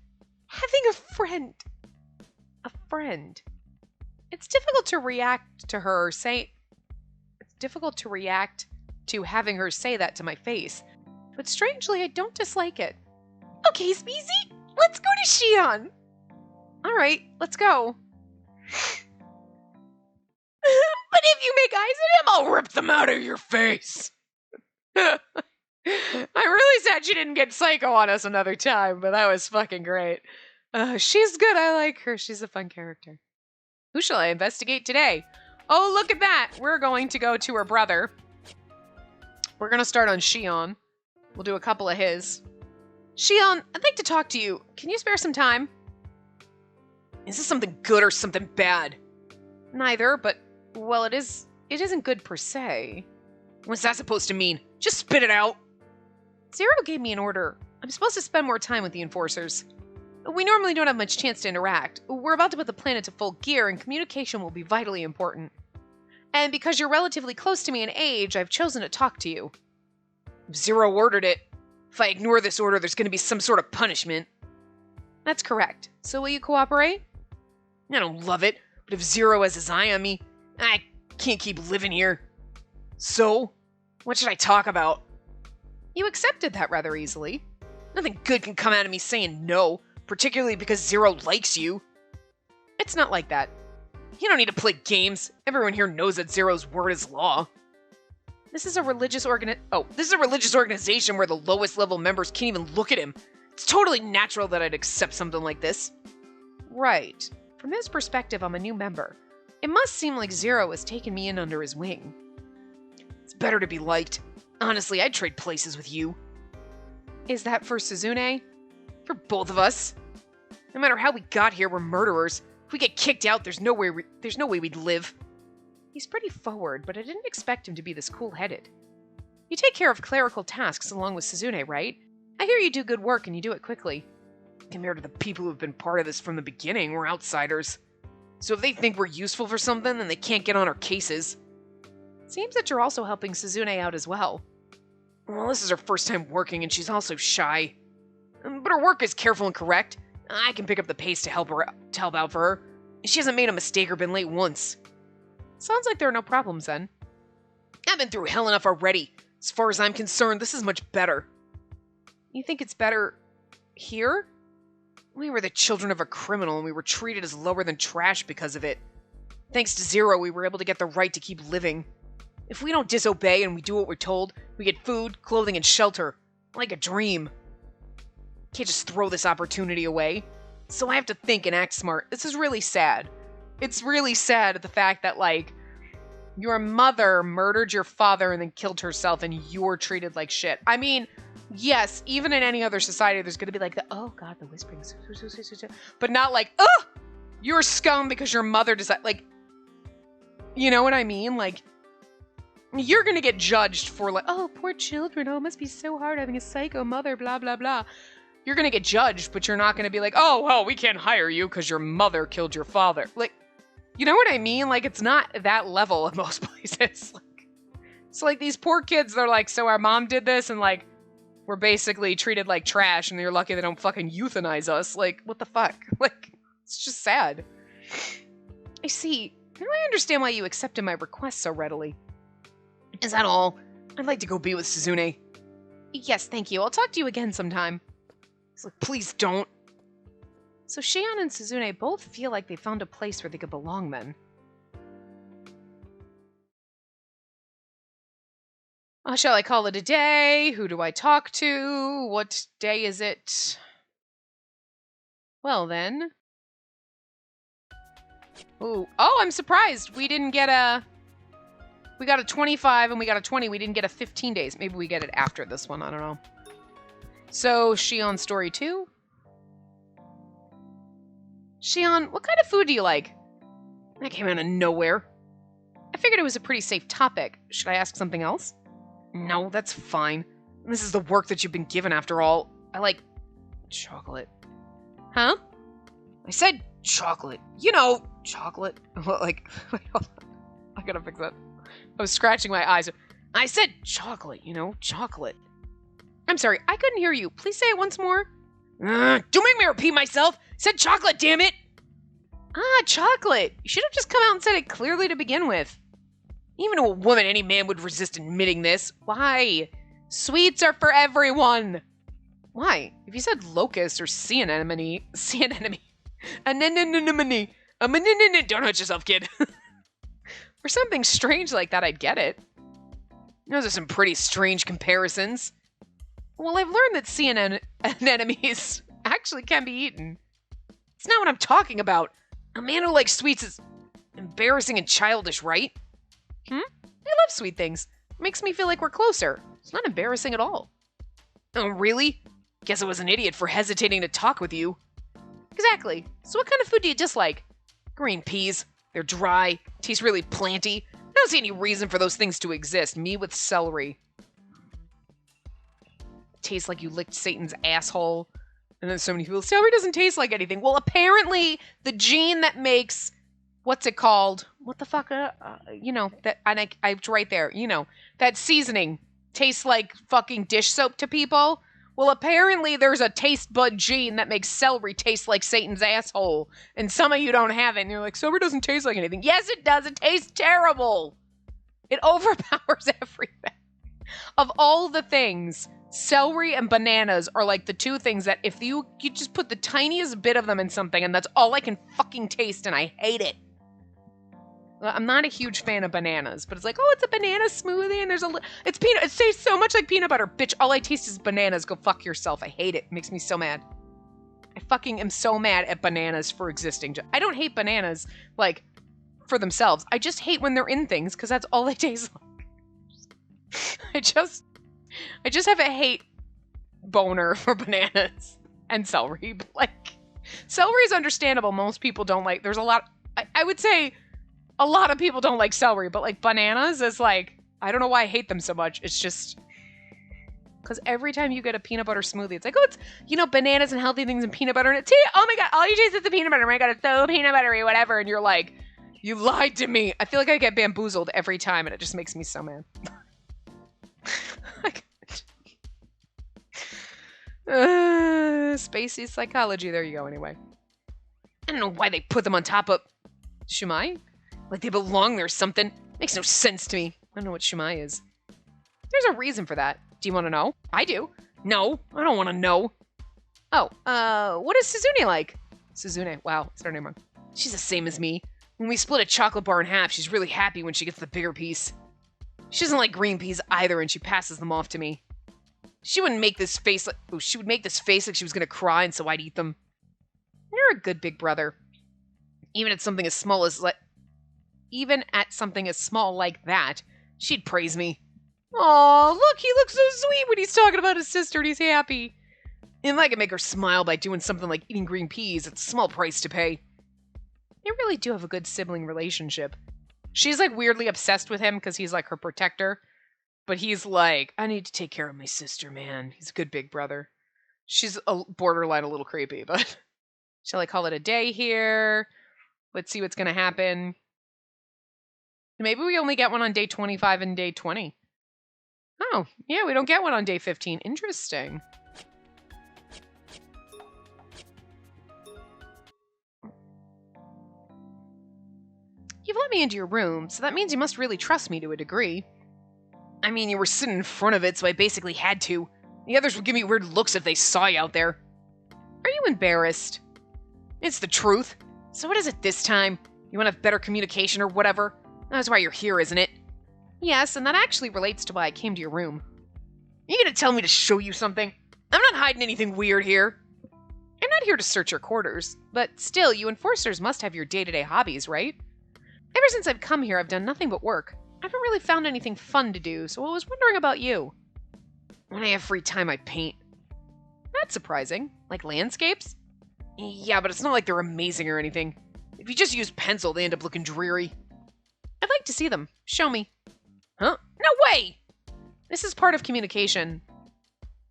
having a friend. A friend? It's difficult to react to her say... It's difficult to react to having her say that to my face. But strangely, I don't dislike it. Okay, Spacey, let's go to Shion. All right, let's go. But if you make eyes at him, I'll rip them out of your face. I really sad she didn't get psycho on us another time, but that was fucking great. She's good. I like her. She's a fun character. Who shall I investigate today? Oh, look at that. We're going to go to her brother. We're going to start on Shion. We'll do a couple of his. Shion, I'd like to talk to you. Can you spare some time? Is this something good or something bad? Neither, but, well, it isn't good per se. What's that supposed to mean? Just spit it out. Zero gave me an order. I'm supposed to spend more time with the enforcers. We normally don't have much chance to interact. We're about to put the plan into full gear, and communication will be vitally important. And because you're relatively close to me in age, I've chosen to talk to you. Zero ordered it. If I ignore this order, there's going to be some sort of punishment. That's correct. So will you cooperate? I don't love it, but if Zero has his eye on me, I can't keep living here. So, what should I talk about? You accepted that rather easily. Nothing good can come out of me saying no, particularly because Zero likes you. It's not like that. You don't need to play games. Everyone here knows that Zero's word is law. This is a religious organization where the lowest level members can't even look at him. It's totally natural that I'd accept something like this. Right. From his perspective, I'm a new member. It must seem like Zero has taken me in under his wing. It's better to be liked. Honestly, I'd trade places with you. Is that for Suzune? For both of us. No matter how we got here, we're murderers. If we get kicked out, there's no way we'd live. He's pretty forward, but I didn't expect him to be this cool-headed. You take care of clerical tasks along with Suzune, right? I hear you do good work and you do it quickly. Compared to the people who've been part of this from the beginning, we're outsiders. So if they think we're useful for something, then they can't get on our cases. Seems that you're also helping Suzune out as well. Well, this is her first time working and she's also shy. But her work is careful and correct. I can pick up the pace to help out for her. She hasn't made a mistake or been late once. Sounds like there are no problems then. I've been through hell enough already. As far as I'm concerned, this is much better. You think it's better here? We were the children of a criminal and we were treated as lower than trash because of it. Thanks to Zero, we were able to get the right to keep living. If we don't disobey and we do what we're told, we get food, clothing, and shelter. Like a dream. Can't just throw this opportunity away. So I have to think and act smart. This is really sad. It's really sad the fact that, like, your mother murdered your father and then killed herself and you're treated like shit. I mean, yes, even in any other society, there's going to be like the, oh god, the whispering. But not like, oh, you're scum because your mother decided, like, you know what I mean? Like, you're going to get judged for like, oh, poor children. Oh, it must be so hard having a psycho mother, blah, blah, blah. You're going to get judged, but you're not going to be like, oh, well, we can't hire you because your mother killed your father. Like, you know what I mean? Like, it's not that level in most places. Like, it's like these poor kids, they're like, so our mom did this, and like, we're basically treated like trash, and you're lucky they don't fucking euthanize us. Like, what the fuck? Like, it's just sad. I see. Now I understand why you accepted my request so readily. Is that all? I'd like to go be with Suzune. Yes, thank you. I'll talk to you again sometime. He's like, please don't. So Shion and Suzune both feel like they found a place where they could belong then. Shall I call it a day? Who do I talk to? What day is it? Well then. Ooh. Oh, I'm surprised. We didn't get a... We got a 25 and we got a 20. We didn't get a 15 days. Maybe we get it after this one. I don't know. So, Shion story 2. Shion, what kind of food do you like? That came out of nowhere. I figured it was a pretty safe topic. Should I ask something else? No, that's fine. This is the work that you've been given after all. I like chocolate. Huh? I said chocolate. You know, chocolate. Like, wait, hold on. I gotta fix that. I was scratching my eyes. I said chocolate, you know, chocolate. I'm sorry, I couldn't hear you. Please say it once more. Don't make me repeat myself. I said chocolate, damn it. Ah, chocolate. You should have just come out and said it clearly to begin with. Even to a woman, any man would resist admitting this. Why? Sweets are for everyone. Why? If you said locust or sea anemone, don't hurt yourself, kid. For something strange like that, I'd get it. Those are some pretty strange comparisons. Well, I've learned that sea anemones actually can be eaten. It's not what I'm talking about. A man who likes sweets is embarrassing and childish, right? I love sweet things. It makes me feel like we're closer. It's not embarrassing at all. Oh, really? Guess I was an idiot for hesitating to talk with you. Exactly. So what kind of food do you dislike? Green peas. They're dry, taste really planty. I don't see any reason for those things to exist. Me with celery. Tastes like you licked Satan's asshole. And then so many people, celery doesn't taste like anything. Well, apparently the gene that makes, what's it called? What the fuck? You know, that, and it's right there. You know, that seasoning tastes like fucking dish soap to people. Well, apparently there's a taste bud gene that makes celery taste like Satan's asshole. And some of you don't have it. And you're like, celery doesn't taste like anything. Yes, it does. It tastes terrible. It overpowers everything. Of all the things, celery and bananas are like the two things that if you just put the tiniest bit of them in something and that's all I can fucking taste and I hate it. I'm not a huge fan of bananas, but it's like, oh, it's a banana smoothie and there's it's peanut. It tastes so much like peanut butter. Bitch, all I taste is bananas. Go fuck yourself. I hate it. It makes me so mad. I fucking am so mad at bananas for existing. I don't hate bananas, like, for themselves. I just hate when they're in things because that's all they taste like. I just have a hate boner for bananas and celery. But, like, celery is understandable. Most people don't like. There's a lot. I would say a lot of people don't like celery, but like bananas is like, I don't know why I hate them so much. It's just because every time you get a peanut butter smoothie, it's like, oh, it's, you know, bananas and healthy things and peanut butter and it's, oh my God, all you taste is the peanut butter. Oh my God, it's so peanut buttery, whatever. And you're like, you lied to me. I feel like I get bamboozled every time and it just makes me so mad. Spacey psychology. There you go, anyway. I don't know why they put them on top of Shumai. Like they belong there or something. Makes no sense to me. I don't know what Shumai is. There's a reason for that. Do you want to know? I do. No, I don't want to know. Oh, what is Suzune like? Suzune. Wow, it's her name wrong. She's the same as me. When we split a chocolate bar in half, she's really happy when she gets the bigger piece. She doesn't like green peas either, and she passes them off to me. She wouldn't make this face like she would make this face like she was gonna cry, and so I'd eat them. You're a good big brother. Even at something as small like that, she'd praise me. Oh, look, he looks so sweet when he's talking about his sister and he's happy. And I can make her smile by doing something like eating green peas. It's a small price to pay. They really do have a good sibling relationship. She's like weirdly obsessed with him because he's like her protector. But he's like, I need to take care of my sister, man. He's a good big brother. She's borderline a little creepy, but shall I call it a day here? Let's see what's going to happen. Maybe we only get one on day 25 and day 20. Oh, yeah, we don't get one on day 15. Interesting. You've let me into your room, so that means you must really trust me to a degree. I mean, you were sitting in front of it, so I basically had to. The others would give me weird looks if they saw you out there. Are you embarrassed? It's the truth. So what is it this time? You want to have better communication or whatever? That's why you're here, isn't it? Yes, and that actually relates to why I came to your room. Are you gonna tell me to show you something? I'm not hiding anything weird here. I'm not here to search your quarters, but still, you enforcers must have your day-to-day hobbies, right? Ever since I've come here, I've done nothing but work. I haven't really found anything fun to do, so I was wondering about you. When I have free time, I paint. That's surprising. Like landscapes? Yeah, but it's not like they're amazing or anything. If you just use pencil, they end up looking dreary. I'd like to see them. Show me. Huh? No way! This is part of communication.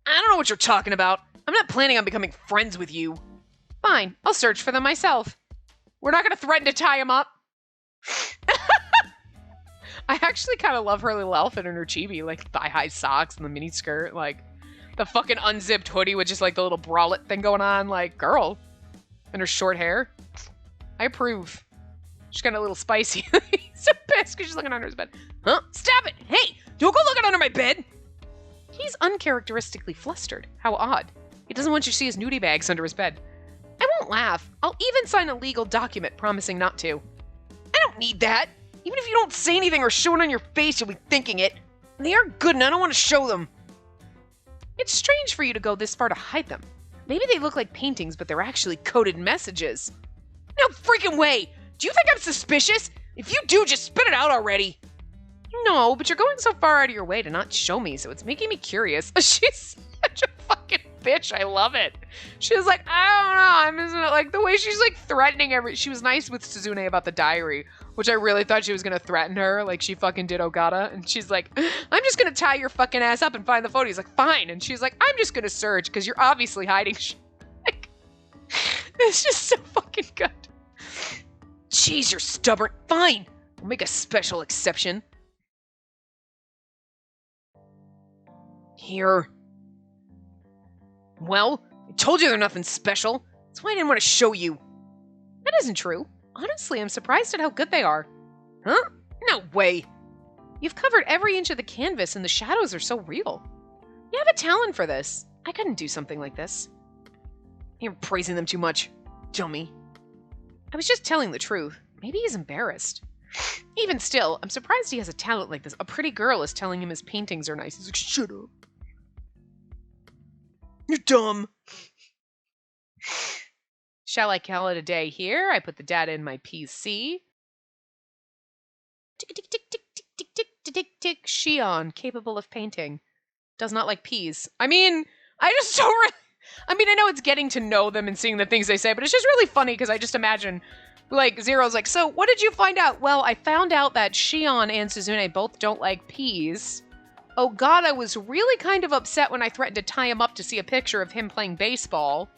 I don't know what you're talking about. I'm not planning on becoming friends with you. Fine, I'll search for them myself. We're not going to threaten to tie him up. I actually kind of love her little outfit in her chibi, like thigh-high socks and the mini skirt, like the fucking unzipped hoodie with just like the little bralette thing going on, like girl, and her short hair. I approve. She's got a little spicy. He's so pissed because she's looking under his bed. Huh? Stop it! Hey, don't go looking under my bed. He's uncharacteristically flustered. How odd. He doesn't want you to see his nudie bags under his bed. I won't laugh. I'll even sign a legal document promising not to. I don't need that. Even if you don't say anything or show it on your face, you'll be thinking it. And they aren't good and I don't want to show them. It's strange for you to go this far to hide them. Maybe they look like paintings, but they're actually coded messages. No freaking way! Do you think I'm suspicious? If you do, just spit it out already. No, but you're going so far out of your way to not show me, so it's making me curious. She's such a fucking bitch. I love it. She was like, I don't know, I'm just like the way she's like threatening she was nice with Suzune about the diary, which I really thought she was gonna threaten her, like she fucking did Ogata, and she's like, I'm just gonna tie your fucking ass up and find the photo. He's like, fine, and she's like, I'm just gonna search because you're obviously hiding shit. Like, it's just so fucking good. Jeez, you're stubborn. Fine, we'll make a special exception. Here. Well, I told you they're nothing special. That's why I didn't want to show you. That isn't true. Honestly, I'm surprised at how good they are. Huh? No way. You've covered every inch of the canvas and the shadows are so real. You have a talent for this. I couldn't do something like this. You're praising them too much, dummy. I was just telling the truth. Maybe he's embarrassed. Even still, I'm surprised he has a talent like this. A pretty girl is telling him his paintings are nice. He's like, shut up. You're dumb. Shall I call it a day here? I put the data in my PC. Tick, tick, tick, tick, tick, tick, tick, tick, tick, tick. Shion, capable of painting. Does not like peas. I mean, I just don't really... I mean, I know it's getting to know them and seeing the things they say, but it's just really funny because I just imagine, Like, Zero's like, so what did you find out? Well, I found out that Shion and Suzune both don't like peas. Oh god, I was really kind of upset when I threatened to tie him up to see a picture of him playing baseball.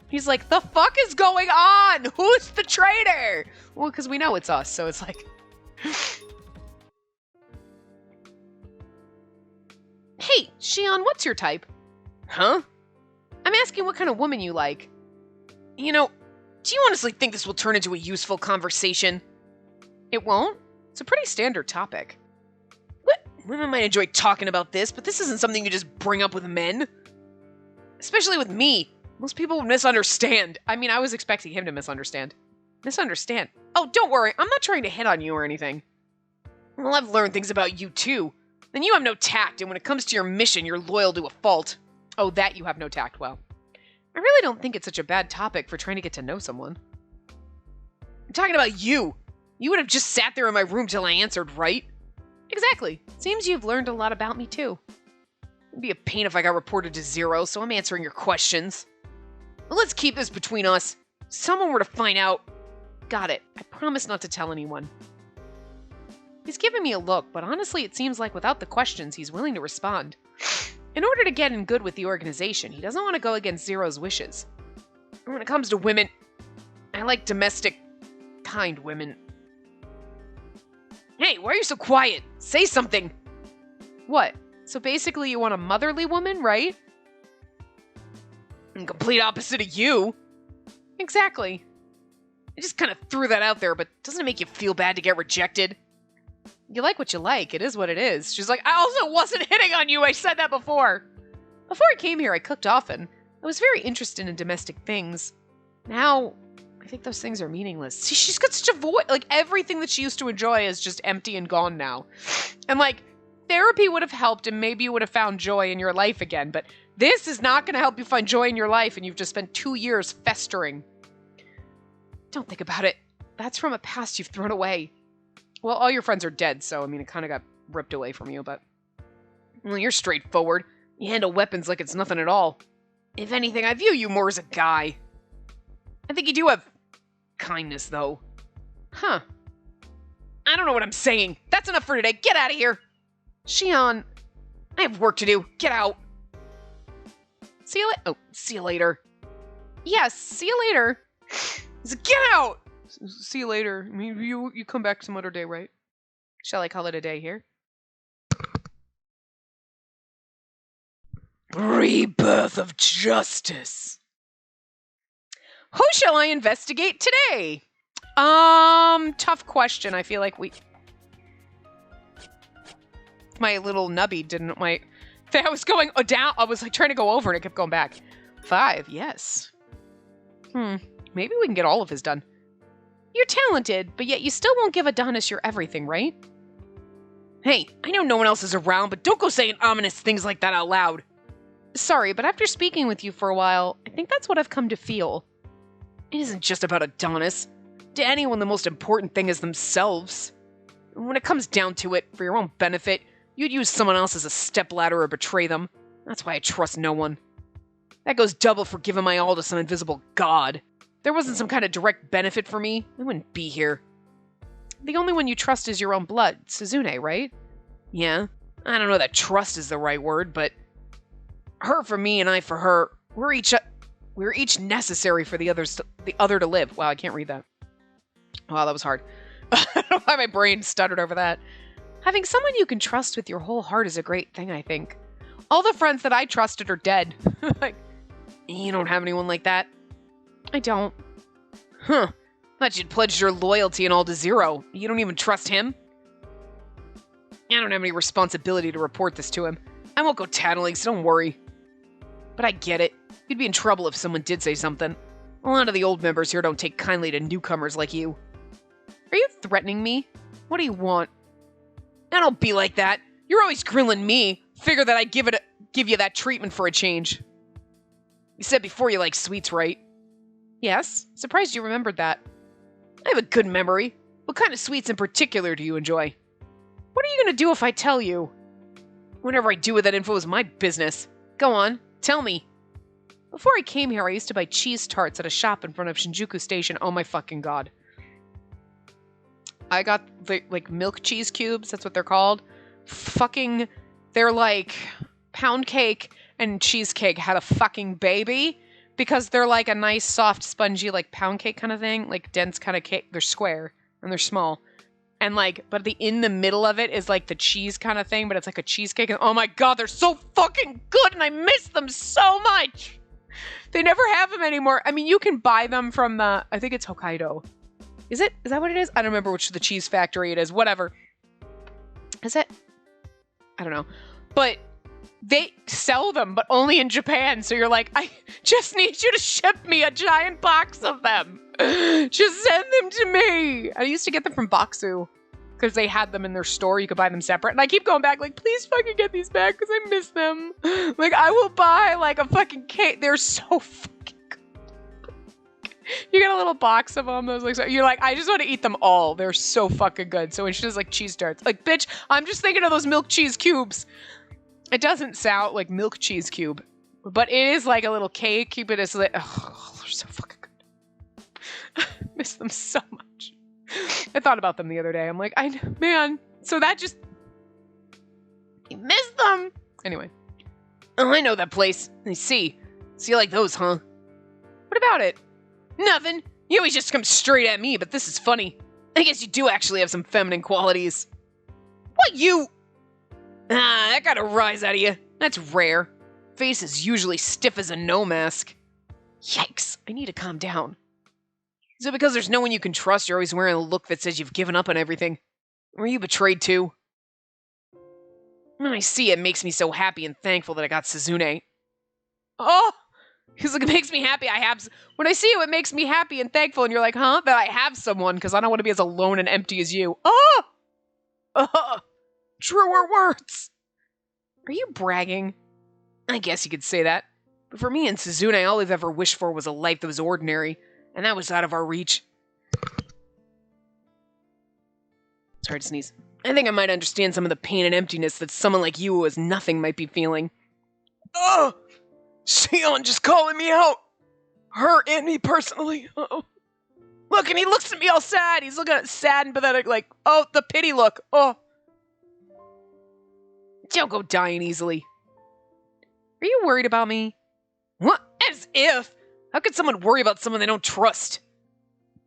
He's like, the fuck is going on? Who's the traitor? Well, because we know it's us, so it's like... Hey, Shion, what's your type? Huh? I'm asking what kind of woman you like. You know, do you honestly think this will turn into a useful conversation? It won't. It's a pretty standard topic. What? Women might enjoy talking about this, but this isn't something you just bring up with men. Especially with me. Most people would misunderstand. I mean, I was expecting him to misunderstand. Misunderstand? Oh, don't worry. I'm not trying to hit on you or anything. Well, I've learned things about you, too. Then you have no tact, and when it comes to your mission, you're loyal to a fault. Oh, that you have no tact. Well, I really don't think it's such a bad topic for trying to get to know someone. I'm talking about you. You would have just sat there in my room till I answered, right? Exactly. Seems you've learned a lot about me, too. It'd be a pain if I got reported to Zero, so I'm answering your questions. Well, let's keep this between us. If someone were to find out... Got it. I promise not to tell anyone. He's giving me a look, but honestly it seems like without the questions, he's willing to respond. In order to get in good with the organization, he doesn't want to go against Zero's wishes. When it comes to women, I like domestic, kind women. Hey, why are you so quiet? Say something! What? So basically you want a motherly woman, right? In complete opposite of you. Exactly. I just kind of threw that out there, but doesn't it make you feel bad to get rejected? You like what you like. It is what it is. She's like, I also wasn't hitting on you. I said that before. Before I came here, I cooked often. I was very interested in domestic things. Now, I think those things are meaningless. See, she's got such a voice. Like, everything that she used to enjoy is just empty and gone now. And, like, therapy would have helped and maybe you would have found joy in your life again. But this is not going to help you find joy in your life and you've just spent 2 years festering. Don't think about it. That's from a past you've thrown away. Well, all your friends are dead, so, I mean, it kind of got ripped away from you, but... Well, you're straightforward. You handle weapons like it's nothing at all. If anything, I view you more as a guy. I think you do have kindness, though. Huh. I don't know what I'm saying. That's enough for today. Get out of here! Shion, I have work to do. Get out. See you later. Oh, see you later. Yes, see you later. Get out! See you later. I mean, you come back some other day, right? Shall I call it a day here? Rebirth of Justice. Who shall I investigate today? Tough question. I feel like my little nubby didn't I was going down. I was like trying to go over and it kept going back. 5, yes. Maybe we can get all of his done. You're talented, but yet you still won't give Adonis your everything, right? Hey, I know no one else is around, but don't go saying ominous things like that out loud. Sorry, but after speaking with you for a while, I think that's what I've come to feel. It isn't just about Adonis. To anyone, the most important thing is themselves. When it comes down to it, for your own benefit, you'd use someone else as a stepladder or betray them. That's why I trust no one. That goes double for giving my all to some invisible god. If there wasn't some kind of direct benefit for me, I wouldn't be here. The only one you trust is your own blood, Suzune, right? Yeah, I don't know that trust is the right word, but her for me and I for her, we're each necessary for the other to live. Wow, I can't read that. Wow, that was hard. I don't know why my brain stuttered over that. Having someone you can trust with your whole heart is a great thing, I think. All the friends that I trusted are dead. Like, you don't have anyone like that? I don't. Huh. Thought you'd pledged your loyalty and all to Zero. You don't even trust him? I don't have any responsibility to report this to him. I won't go tattling, so don't worry. But I get it. You'd be in trouble if someone did say something. A lot of the old members here don't take kindly to newcomers like you. Are you threatening me? What do you want? I don't be like that. You're always grilling me. Figure that I'd give you that treatment for a change. You said before you like sweets, right? Yes. Surprised you remembered that. I have a good memory. What kind of sweets in particular do you enjoy? What are you going to do if I tell you? Whatever I do with that info is my business. Go on, tell me. Before I came here, I used to buy cheese tarts at a shop in front of Shinjuku Station. Oh my fucking god. I got the, like, milk cheese cubes. That's what they're called. Fucking, they're like pound cake and cheesecake had a fucking baby because they're like a nice, soft, spongy, like pound cake kind of thing, like dense kind of cake. They're square and they're small. And like, but in the middle of it is like the cheese kind of thing, but it's like a cheesecake. And oh my God, they're so fucking good and I miss them so much. They never have them anymore. I mean, you can buy them from I think it's Hokkaido. Is it? Is that what it is? I don't remember which of the cheese factory it is. Whatever. Is it? I don't know. But they sell them, but only in Japan. So you're like, I just need you to ship me a giant box of them. Just send them to me. I used to get them from Boxu because they had them in their store. You could buy them separate. And I keep going back like, please fucking get these back because I miss them. Like, I will buy like a fucking cake. They're so fucking good. You get a little box of them. Those like, so you're like, I just want to eat them all. They're so fucking good. So when she does like cheese tarts, like, bitch, I'm just thinking of those milk cheese cubes. It doesn't sound like milk cheese cube, but it is like a little cake. But it's like, oh, they're so fucking good. Miss them so much. I thought about them the other day. I'm like, man. So that just, I miss them. Anyway. Oh, I know that place. I see. So you like those, huh? What about it? Nothing. You always just come straight at me, but this is funny. I guess you do actually have some feminine qualities. What, you? Ah, that got a rise out of you. That's rare. Face is usually stiff as a no mask. Yikes, I need to calm down. Is it because there's no one you can trust you're always wearing a look that says you've given up on everything? Were you betrayed too? When I see it, makes me so happy and thankful that I got Suzune. Oh! Because it makes me happy I have... When I see you, it makes me happy and thankful, and you're like, huh? That I have someone, because I don't want to be as alone and empty as you. Oh! Oh! Truer words! Are you bragging? I guess you could say that. But for me and Suzune, all I've ever wished for was a life that was ordinary, and that was out of our reach. Sorry to sneeze. I think I might understand some of the pain and emptiness that someone like you who has nothing might be feeling. Oh! Shion just calling me out! Her and me personally. Uh-oh. Look, and he looks at me all sad. He's looking at sad and pathetic like, oh, the pity look. Oh. Don't go dying easily. Are you worried about me? What? As if! How could someone worry about someone they don't trust?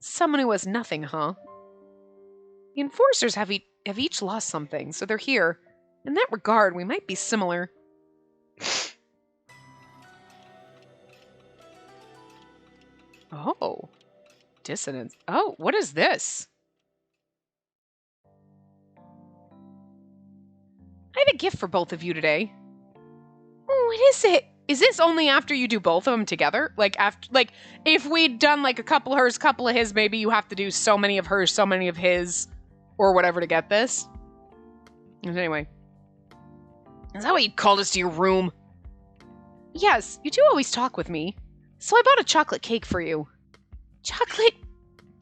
Someone who has nothing, huh? The enforcers have each lost something, so they're here. In that regard, we might be similar. Oh. Dissonance. Oh, what is this? I have a gift for both of you today. What is it? Is this only after you do both of them together? Like, if we'd done like a couple of hers, couple of his, maybe you have to do so many of hers, so many of his, or whatever to get this. Anyway. Is that why you called us to your room? Yes, you do always talk with me. So I bought a chocolate cake for you. Chocolate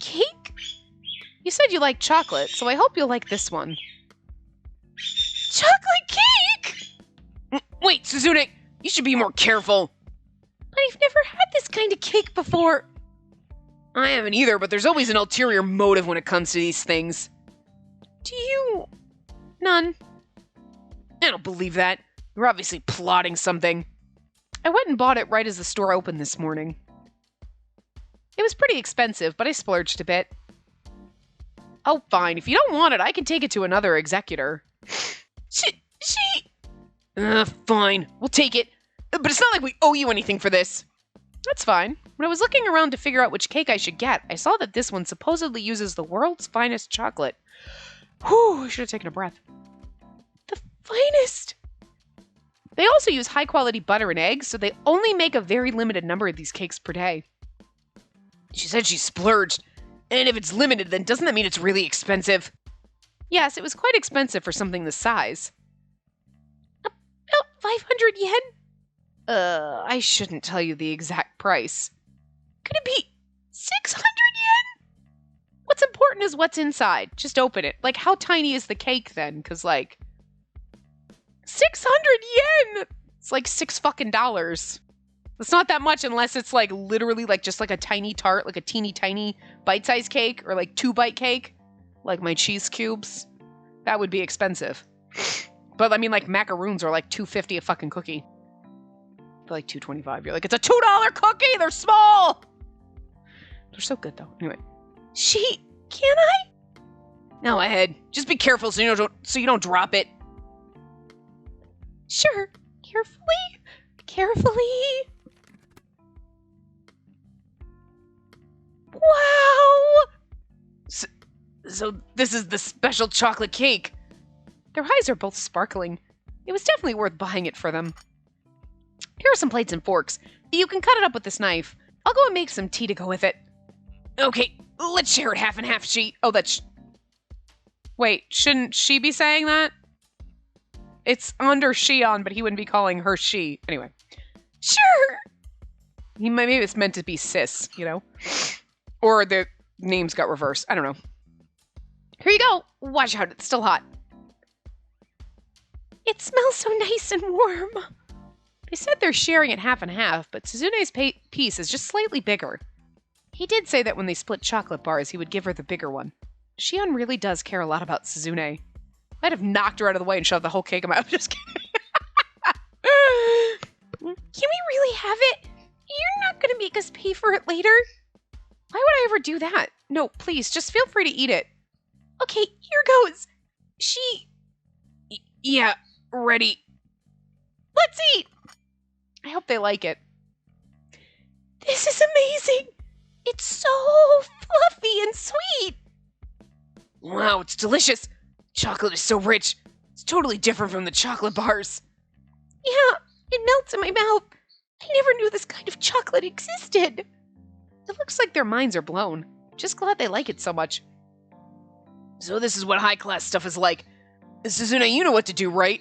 cake? You said you like chocolate, so I hope you'll like this one. Chocolate cake? Wait, Suzune, you should be more careful. But I've never had this kind of cake before. I haven't either, but there's always an ulterior motive when it comes to these things. Do you? None. I don't believe that. You're obviously plotting something. I went and bought it right as the store opened this morning. It was pretty expensive, but I splurged a bit. Oh, fine. If you don't want it, I can take it to another executor. Fine. We'll take it. But it's not like we owe you anything for this. That's fine. When I was looking around to figure out which cake I should get, I saw that this one supposedly uses the world's finest chocolate. Whew, I should have taken a breath. The finest! They also use high-quality butter and eggs, so they only make a very limited number of these cakes per day. She said she splurged. And if it's limited, then doesn't that mean it's really expensive? Yes, it was quite expensive for something this size. About 500 yen? I shouldn't tell you the exact price. Could it be 600 yen? What's important is what's inside. Just open it. Like, how tiny is the cake then? Because, like, 600 yen! It's like $6 fucking dollars. It's not that much unless it's, like, literally, like, just like a tiny tart, like a teeny tiny bite-sized cake, or, like, 2-bite cake. Like my cheese cubes. That would be expensive. But I mean, like, macaroons are like $2.50 a fucking cookie. They're like $2.25. You're like, it's a $2 cookie! They're small! They're so good, though. Anyway. Can I? Now ahead. Just be careful so you don't drop it. Sure. Carefully. Wow! So this is the special chocolate cake. Their eyes are both sparkling. It was definitely worth buying it for them. Here are some plates and forks. You can cut it up with this knife. I'll go and make some tea to go with it. Okay, let's share it half and half, Wait, shouldn't she be saying that? It's under Shion, but he wouldn't be calling her she. Anyway. Sure! Maybe it's meant to be sis, you know? Or the names got reversed. I don't know. Here you go. Watch out, it's still hot. It smells so nice and warm. They said they're sharing it half and half, but Suzune's piece is just slightly bigger. He did say that when they split chocolate bars, he would give her the bigger one. Shion really does care a lot about Suzune. I'd have knocked her out of the way and shoved the whole cake in my mouth. Just kidding. Can we really have it? You're not going to make us pay for it later? Why would I ever do that? No, please, just feel free to eat it. Okay, here goes. Yeah, ready. Let's eat. I hope they like it. This is amazing. It's so fluffy and sweet. Wow, it's delicious. Chocolate is so rich. It's totally different from the chocolate bars. Yeah, it melts in my mouth. I never knew this kind of chocolate existed. It looks like their minds are blown. Just glad they like it so much. So this is what high-class stuff is like. Suzune, you know what to do, right?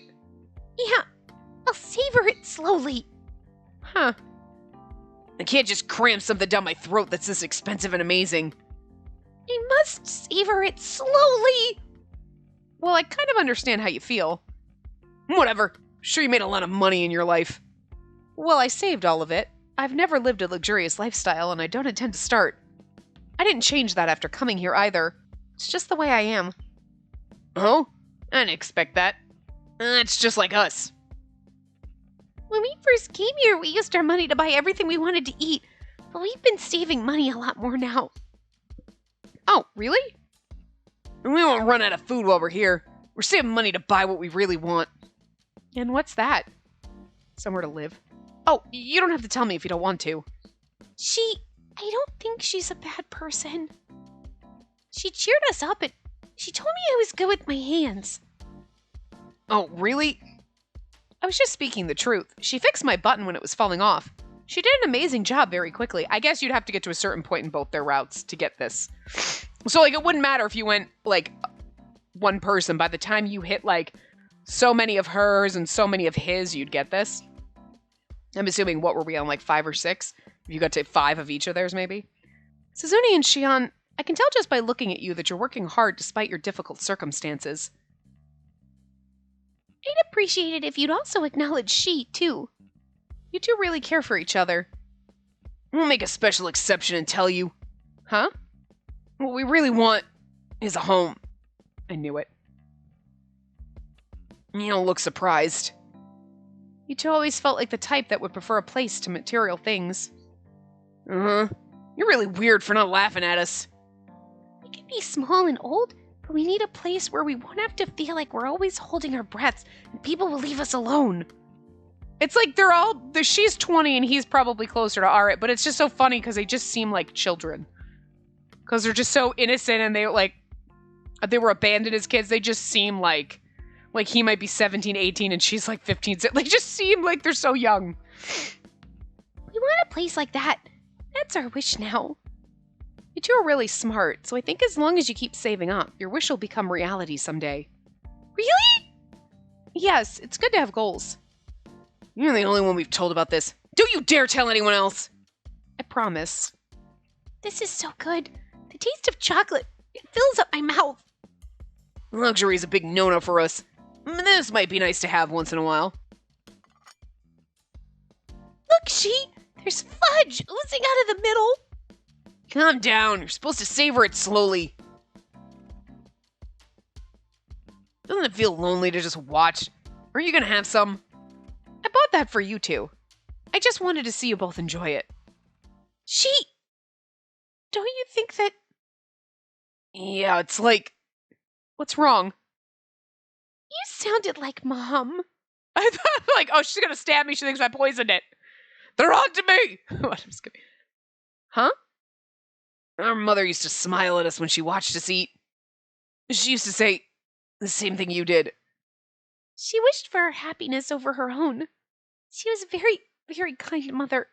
Yeah, I'll savor it slowly. Huh. I can't just cram something down my throat that's this expensive and amazing. I must savor it slowly. Well, I kind of understand how you feel. Whatever. Sure you made a lot of money in your life. Well, I saved all of it. I've never lived a luxurious lifestyle, and I don't intend to start. I didn't change that after coming here either. It's just the way I am. Oh? I didn't expect that. It's just like us. When we first came here, we used our money to buy everything we wanted to eat, but we've been saving money a lot more now. Oh, really? We won't run out of food while we're here. We're saving money to buy what we really want. And what's that? Somewhere to live. Oh, you don't have to tell me if you don't want to. I don't think she's a bad person. She cheered us up and she told me I was good with my hands. Oh, really? I was just speaking the truth. She fixed my button when it was falling off. She did an amazing job very quickly. I guess you'd have to get to a certain point in both their routes to get this. So, like, it wouldn't matter if you went, like, one person. By the time you hit, like, so many of hers and so many of his, you'd get this. I'm assuming, what were we on, like 5 or 6? If you got to 5 of each of theirs, maybe? Suzune and Shion, I can tell just by looking at you that you're working hard despite your difficult circumstances. I'd appreciate it if you'd also acknowledge she, too. You two really care for each other. We'll make a special exception and tell you. Huh? What we really want is a home. I knew it. You don't look surprised. You two always felt like the type that would prefer a place to material things. Uh-huh. You're really weird for not laughing at us. We can be small and old, but we need a place where we won't have to feel like we're always holding our breaths and people will leave us alone. It's like she's 20 and he's probably closer to our age, but it's just so funny because they just seem like children. Because they're just so innocent and they were abandoned as kids. They just seem like he might be 17, 18 and she's like 15. They just seem like they're so young. We want a place like that. That's our wish now. You two are really smart, so I think as long as you keep saving up, your wish will become reality someday. Really? Yes, it's good to have goals. You're the only one we've told about this. Don't you dare tell anyone else! I promise. This is so good. The taste of chocolate, it fills up my mouth. Luxury is a big no-no for us. This might be nice to have once in a while. Look, there's fudge oozing out of the middle. Calm down. You're supposed to savor it slowly. Doesn't it feel lonely to just watch? Are you gonna have some? I bought that for you two. I just wanted to see you both enjoy it. Don't you think that... Yeah, it's like... What's wrong? You sounded like Mom. I thought, like, oh, she's gonna stab me. She thinks I poisoned it. They're on to me! What, I'm just kidding. Huh? Our mother used to smile at us when she watched us eat. She used to say the same thing you did. She wished for our happiness over her own. She was a very, very kind mother.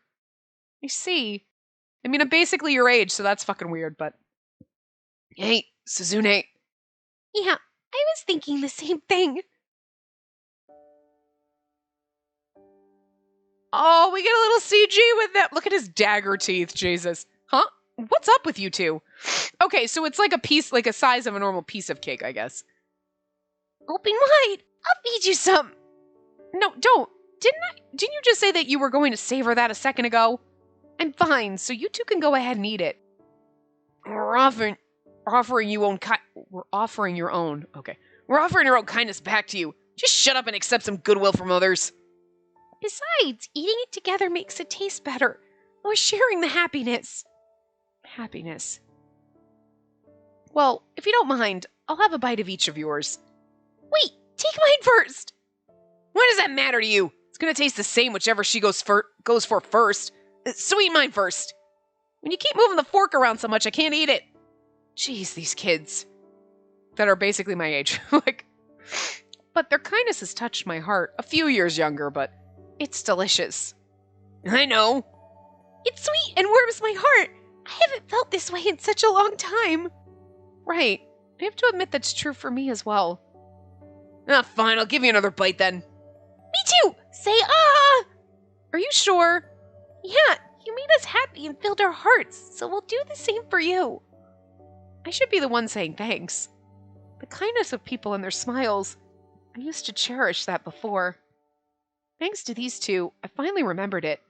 I see. I mean, I'm basically your age, so that's fucking weird, but... Hey, Suzune. Yeah, I was thinking the same thing. Oh, we get a little CG with that. Look at his dagger teeth, Jesus. Huh? What's up with you two? Okay, so it's like a piece, like a size of a normal piece of cake, I guess. Open wide. I'll feed you some. No, don't. Didn't you just say that you were going to savor that a second ago? I'm fine, so you two can go ahead and eat it. We're offering your own. Okay. We're offering our own kindness back to you. Just shut up and accept some goodwill from others. Besides, eating it together makes it taste better. We're sharing the happiness. Happiness. Well, if you don't mind, I'll have a bite of each of yours. Wait, take mine first. What does that matter to you? It's gonna taste the same whichever she goes for first. So eat mine first. When you keep moving the fork around so much, I can't eat it. Jeez, these kids that are basically my age. But their kindness has touched my heart. A few years younger, but it's delicious. I know. It's sweet and warms my heart. I haven't felt this way in such a long time. Right. I have to admit that's true for me as well. Ah, fine. I'll give you another bite then. Me too. Say ah. Are you sure? Yeah, you made us happy and filled our hearts, so we'll do the same for you. I should be the one saying thanks. The kindness of people and their smiles. I used to cherish that before. Thanks to these two, I finally remembered it.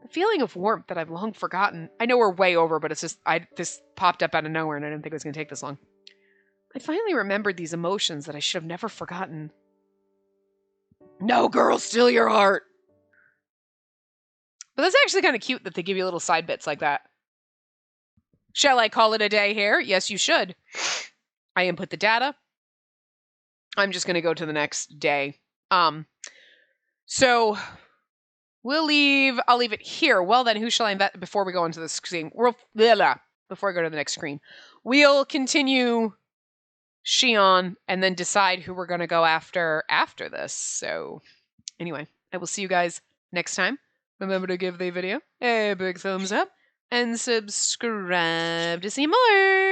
The feeling of warmth that I've long forgotten. I know we're way over, but it's just, this popped up out of nowhere and I didn't think it was going to take this long. I finally remembered these emotions that I should have never forgotten. No, girl, still your heart. But that's actually kind of cute that they give you little side bits like that. Shall I call it a day here? Yes, you should. I input the data. I'm just going to go to the next day. So I'll leave it here. Well then, who shall I invent before we go into the screen? Before I go to the next screen. We'll continue Shion and then decide who we're going to go after this. So anyway, I will see you guys next time. Remember to give the video a big thumbs up and subscribe to see more.